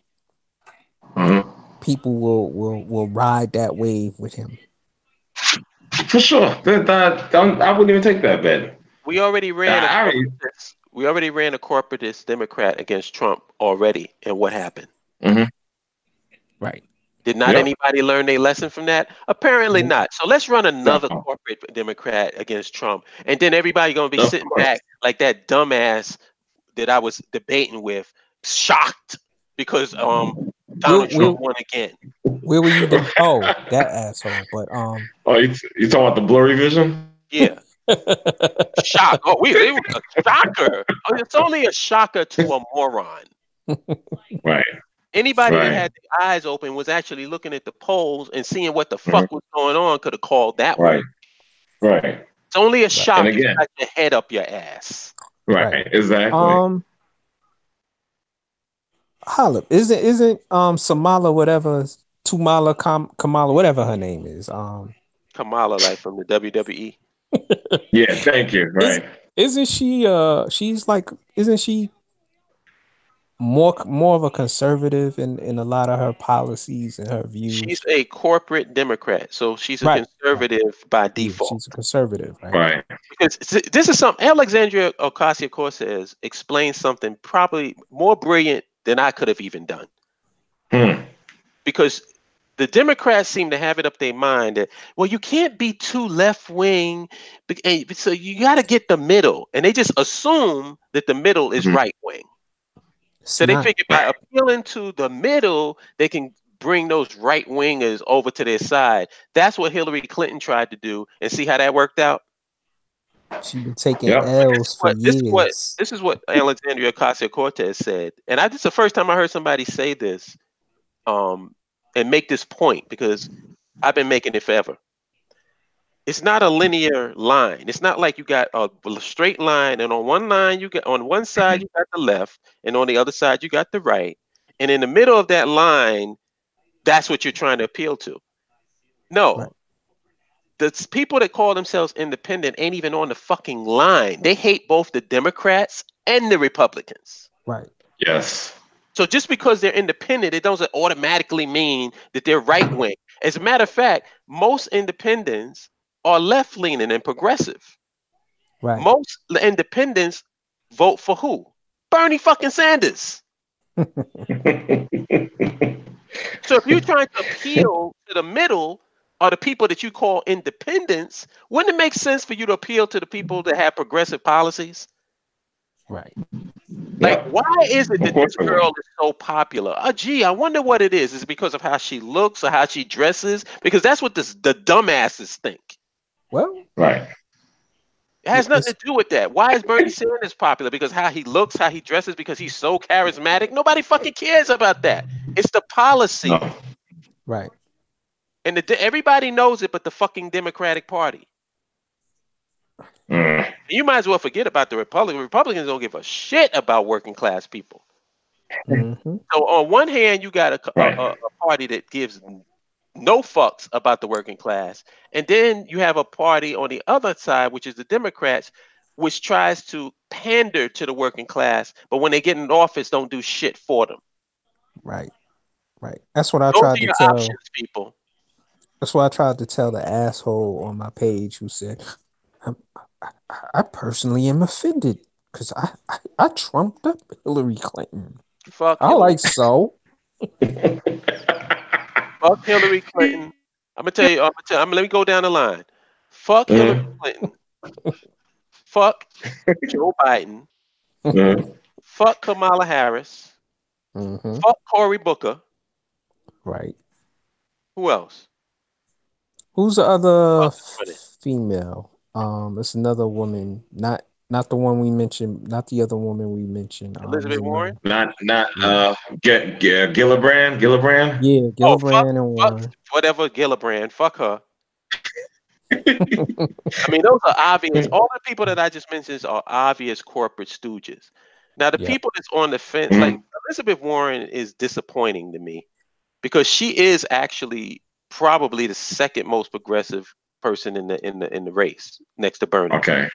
Mhm. people will ride that wave with him. For sure. I wouldn't even take that bet. We already ran a I already. corporatist Democrat against Trump already. And what happened? Mhm. Right. Did not Yep. anybody learn their lesson from that? Apparently Nope. not. So let's run No. another corporate Democrat against Trump. And then everybody gonna be Of sitting course. back like that dumbass that I was debating with, shocked because Where Donald where Trump won again. where were you? Oh, that asshole. But Oh, you talking about the blurry vision? Yeah. Shock. Oh, it was a shocker. Oh, it's only a shocker to a moron. Right. Anybody that Right. had their eyes open was actually looking at the polls and seeing what the Mhm. fuck was going on could have called that one. Right. Right. It's only a right. And shock if you again, got your head up your ass. Right. right. Exactly. Holla. Isn't Samala whatever Tumala Kamala whatever her name is. Kamala, like from the WWE. Yeah. Thank you. Is Right. isn't she she's like isn't she more of a conservative in a lot of her policies and her She's views? a corporate Democrat, so she's a Right. Right. conservative by Yeah, default. she's a conservative, right? Right. Because this is something Alexandria Ocasio-Cortez explained something probably more brilliant than I could have even done. Hmm. Because the Democrats seem to have it up their mind that, well, you can't be too left wing, so you got to get the middle, and they just assume that the middle is Mhm. right wing. It's So they not. figure by appealing to the middle, they can bring those right wingers over to their side. That's what Hillary Clinton tried to do, and see how that worked out. She been taking Yep. But L's for years. this is what Alexandria Ocasio-Cortez said, and this is the first time I heard somebody say this, um, and make this point because I've been making it forever. It's not a linear line. It's not like you got a straight line, and on one line you got on one side Mhm. you got the left, and on the other side you got the right, and in the middle of that line, that's what you're trying to appeal to. Right. No, the people that call themselves independent ain't even on the fucking line. They hate both the Democrats and the Republicans. Right. Yes. So just because they're independent, it doesn't automatically mean that they're right wing. As a matter of fact, most independents are left leaning and progressive. Right. Most independents vote for who? Bernie fucking Sanders. So if you're trying to appeal to the middle or the people that you call independents, wouldn't it make sense for you to appeal to the people that have progressive policies? Right. Like, Yep. why is it Of that course this I girl will. is so popular? Gee, I wonder what it is. Is it because of how she looks or how she dresses? Because that's what the dumbasses think. Well, Right. It has nothing to do with that. Why is Bernie Sanders popular? Because how he looks, how he dresses, because he's so charismatic. Nobody fucking cares about that. It's the policy. No. right. And everybody knows it but the fucking Democratic Party. Mm. You might as well forget about the Republicans. Republicans don't give a shit about working class people. Mm-hmm. So on one hand, you got Right. a party that gives no fucks about the working class. And then you have a party on the other side, which is the Democrats, which tries to pander to the working class, but when they get in office, don't do shit for them. Right. Right. That's what I Those tried are to your tell. options, people. That's what I tried to tell the asshole on my page who said, I'm, I personally am offended because I trumped up Hillary Clinton. Fuck I Hillary. like so. Fuck Hillary Clinton. I'm gonna tell you. Let me go down the line. Fuck Hillary Clinton. Fuck Joe Biden. Mm. Fuck Kamala Harris. Mm-hmm. Fuck Cory Booker. Right. Who else? Who's the other Fuck it. female? It's another woman, not the one we mentioned, not the other woman we mentioned. Elizabeth There's Warren. another. Not Yeah, Gillibrand. yeah, Oh fuck, Gillibrand and fuck Warren. whatever Gillibrand. Fuck her. I mean, those are obvious. All the people that I just mentioned are obvious corporate stooges. Now, the Yeah. people that's on the fence, like Elizabeth Warren, is disappointing to me because she is actually probably the second most progressive person in the race next to Bernie. Okay.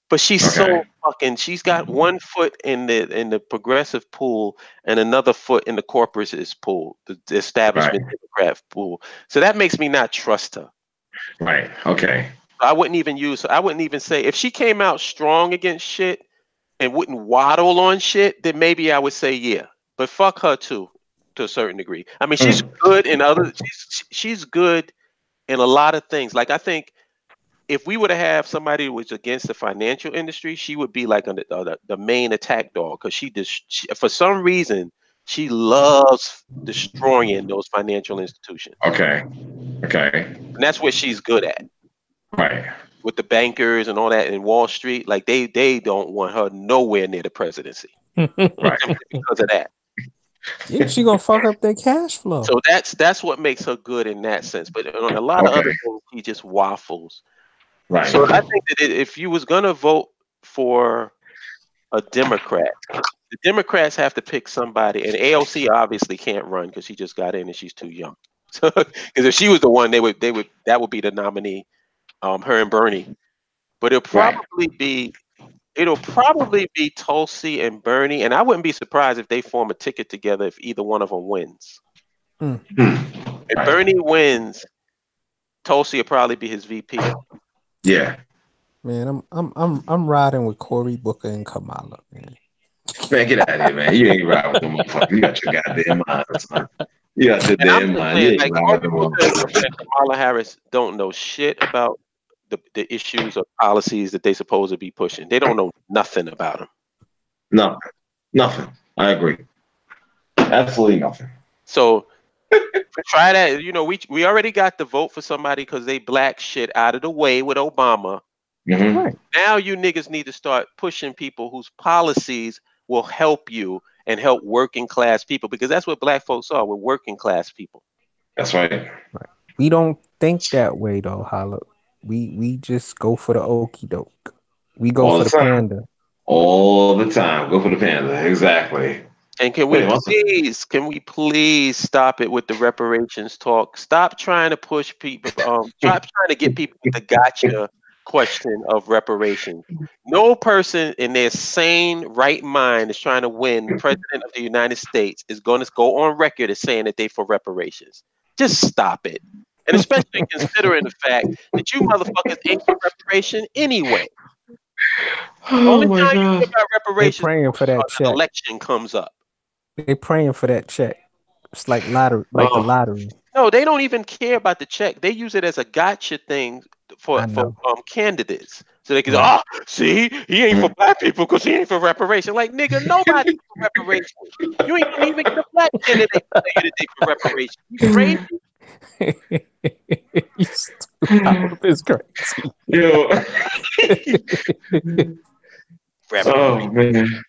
But she's Okay. so fucking. She's got one foot in the progressive pool and another foot in the corporatist pool, the establishment Democrat pool. So that makes me not trust her. Right. Okay. I wouldn't even say if she came out strong against shit and wouldn't waddle on shit, then maybe I would say yeah. But fuck her too, to a certain degree. I mean, she's good in other. She's good in a lot of things. Like I think if we were to have somebody who was against the financial industry, she would be like the main attack dog because for some reason she loves destroying those financial institutions, Okay. Okay. and that's what she's good at. Right. With the bankers and all that in Wall Street, like they don't want her nowhere near the presidency Right. simply because of that. Yeah, she gonna fuck up their cash flow. So that's what makes her good in that sense. But on a lot of other things, he just waffles. Right. So I think that if you was gonna vote for a Democrat, the Democrats have to pick somebody, and AOC obviously can't run because she just got in and she's too young. Because if she was the one, that would be the nominee, her and Bernie. But it'll probably be Tulsi and Bernie, and I wouldn't be surprised if they form a ticket together if either one of them wins. If Bernie wins, Tulsi will probably be his VP. Yeah. Man, I'm riding with Cory Booker and Kamala, man. Man, get out of here, man. You ain't riding with them motherfuckers. You got your goddamn mind, son. You got your damn mind. You ain't riding with them motherfuckers. And Kamala Harris don't know shit about the issues or policies that they supposed to be pushing. They don't know nothing about them. No, nothing. I agree. Absolutely nothing. So try that. You know, we already got the vote for somebody because they black shit out of the way with Obama. Mm-hmm. Right. Now you niggas need to start pushing people whose policies will help you and help working class people because that's what black folks are. We're working class people. That's right. Right. We don't think that way though, Holla. We just go for the okie doke. We go for the panda. All the time. Go for the panda. Exactly. And can we please stop it with the reparations talk? Stop trying to push people. Stop trying to get people with the gotcha question of reparations. No person in their sane right mind is trying to win president of the United States is going to go on record as saying that they for reparations. Just stop it. And especially considering the fact that you motherfuckers ain't for reparation anyway. Only time you hear about reparations They praying for that check. election comes up. They praying for that check. It's like lottery, like the lottery. No, they don't even care about the check. They use it as a gotcha thing for candidates. So they can say, see, he ain't for black people because he ain't for reparation. Like, nigga, nobody's for reparation. You ain't gonna even get a black candidate to say that they for reparation. You crazy? It's crazy. Yo. Oh man.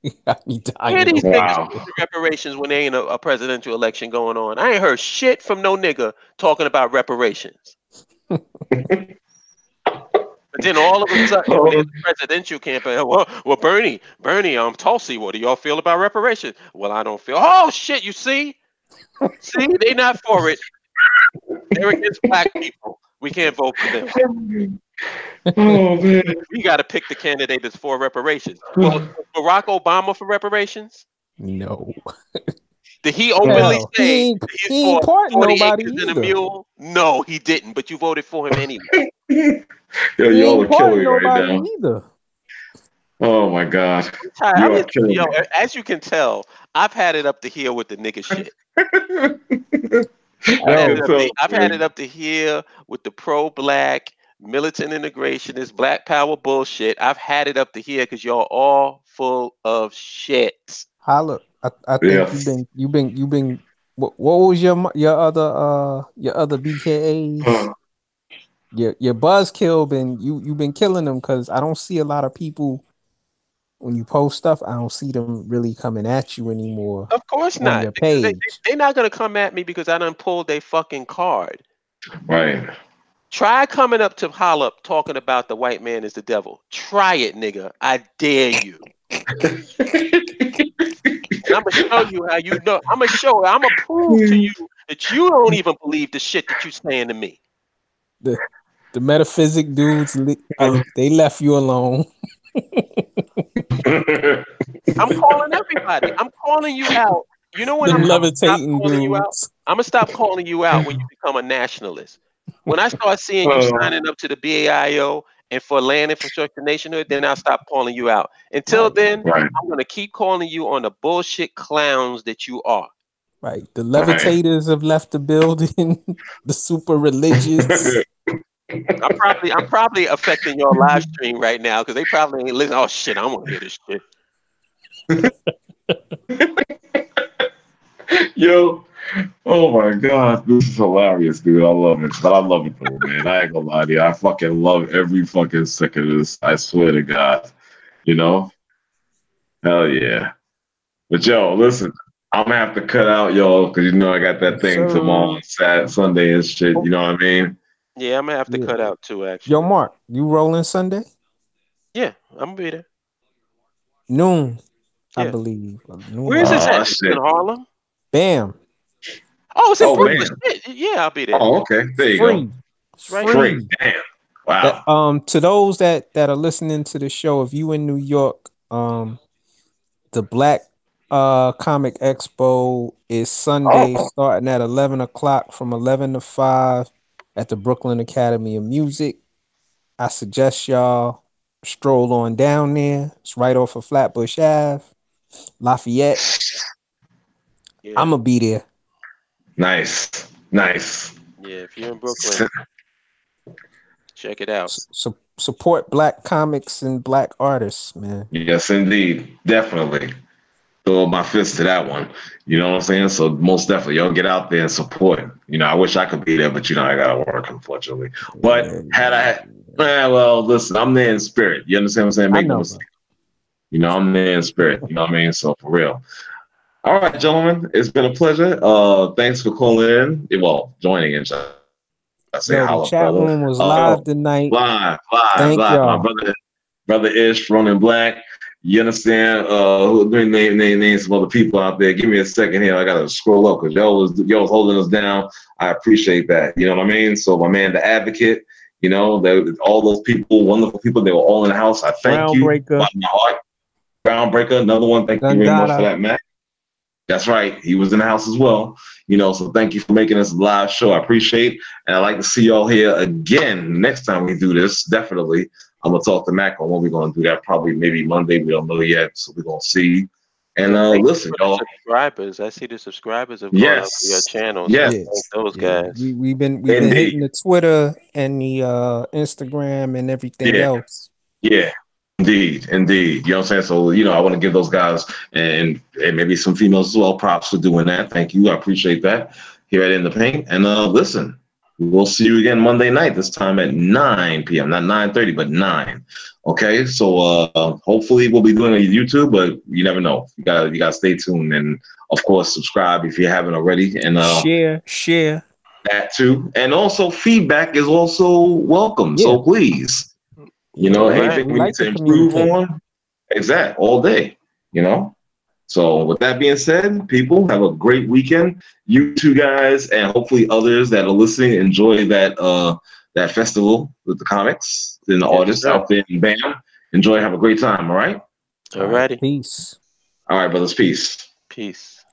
Where these niggas do reparations when there ain't a presidential election going on? I ain't heard shit from no nigga talking about reparations. But then all of a sudden, when there's a presidential campaign, well, Bernie, Tulsi, what do y'all feel about reparations? Well, I don't feel. Oh shit, you see, they not for it. They're against black people. We can't vote for them. Oh man, we got to pick the candidate that's for reparations. Well, Barack Obama for reparations? No. Did he openly say he's for 40 acres and a mule? No, he didn't. But you voted for him anyway. Yo, y'all are killing me right now. Either. Oh my God. As you can tell, I've had it up to here with the nigga shit. I've had it up to here with the pro-black militant integrationist black power bullshit. I've had it up to here because y'all all full of shit. Holla, I think you've been. What was your other BKAs? Your buzzkill you've been killing them because I don't see a lot of people when you post stuff. I don't see them really coming at you anymore. Of course not. Your page. They're not gonna come at me because I done pulled their fucking card. Right. Try coming up to Hollop talking about the white man is the devil. Try it, nigga. I dare you. I'm gonna show you how you know. I'm gonna prove to you that you don't even believe the shit that you saying to me. The metaphysic dudes, they left you alone. I'm calling everybody. I'm calling you out. You know when I'm levitating calling you out? I'm gonna stop calling you out when you become a nationalist. When I start seeing you signing up to the BAIO and for land infrastructure nationhood, then I'll stop calling you out. Until then, I'm gonna keep calling you on the bullshit clowns that you are. Right. The levitators have left the building. The super religious. I'm probably affecting your live stream right now because they probably ain't listening. Oh shit, I'm gonna hear this shit. Yo, oh my God, this is hilarious, dude. I love it. But I love it though, man. I ain't gonna lie to you. I fucking love every fucking second of this. I swear to God. You know? Hell yeah. But yo, listen, I'm gonna have to cut out, y'all, because you know I got that thing tomorrow, Sunday and shit. You know what I mean? Yeah, I'm gonna have to cut out too, actually. Yo, Mark, you rolling Sunday? Yeah, I'm gonna be there. Noon, I believe. Where is this at? In Harlem? Bam. Oh, it's in Brooklyn. Yeah, I'll be there. Oh, okay. There you go. It's right free. Damn. Wow. To those that are listening to the show, if you in New York, the Black Comic Expo is Sunday, starting at 11 o'clock from 11 to 5 at the Brooklyn Academy of Music. I suggest y'all stroll on down there. It's right off of Flatbush Ave, Lafayette. Yeah. I'm gonna be there. Nice. Yeah, if you're in Brooklyn, check it out. Support Black comics and Black artists, man. Yes, indeed. Definitely. Throw my fist to that one. You know what I'm saying? So most definitely, y'all get out there and support. You know, I wish I could be there, but you know, I gotta work, unfortunately. But listen, I'm there in spirit. You understand what I'm saying? Make no mistake. You know, I'm there in spirit. You know what I mean? So for real. All right, gentlemen, it's been a pleasure. Thanks for calling in. Well, joining in. The chat room was live tonight. Live. My brother Ish, Ronin Black. You understand? Name some other people out there. Give me a second here. I gotta scroll up because y'all was holding us down. I appreciate that. You know what I mean? So my man, the Advocate. You know, all those people, wonderful people. They were all in the house. I thank you. Groundbreaker, another one. Thank you very much for that, Matt. That's right. He was in the house as well. You know, so thank you for making this live show. I appreciate, and I'd like to see y'all here again next time we do this. Definitely. I'm gonna talk to Mac on when we're gonna do that. Probably maybe Monday. We don't know yet, so we're gonna see. And listen, y'all. Subscribers. I see the subscribers have gone up to your channel. So thank those guys. We've been hitting the Twitter and the Instagram and everything else. Yeah. Indeed. You know what I'm saying? So, you know, I want to give those guys and maybe some females as well props for doing that. Thank you. I appreciate that. here at In the Paint. And listen, we'll see you again Monday night, this time at 9 p.m. Not 9:30, but 9. Okay, so hopefully we'll be doing it on YouTube, but you never know. You gotta stay tuned, and of course subscribe if you haven't already, and share that too. And also feedback is also welcome. So please, anything we need to improve on, exact all day, So with that being said, people, have a great weekend. You two guys, and hopefully others that are listening, enjoy that festival with the comics and the artists out there in BAM. Enjoy, have a great time, all right? All righty. Peace. All right, brothers, peace. Peace.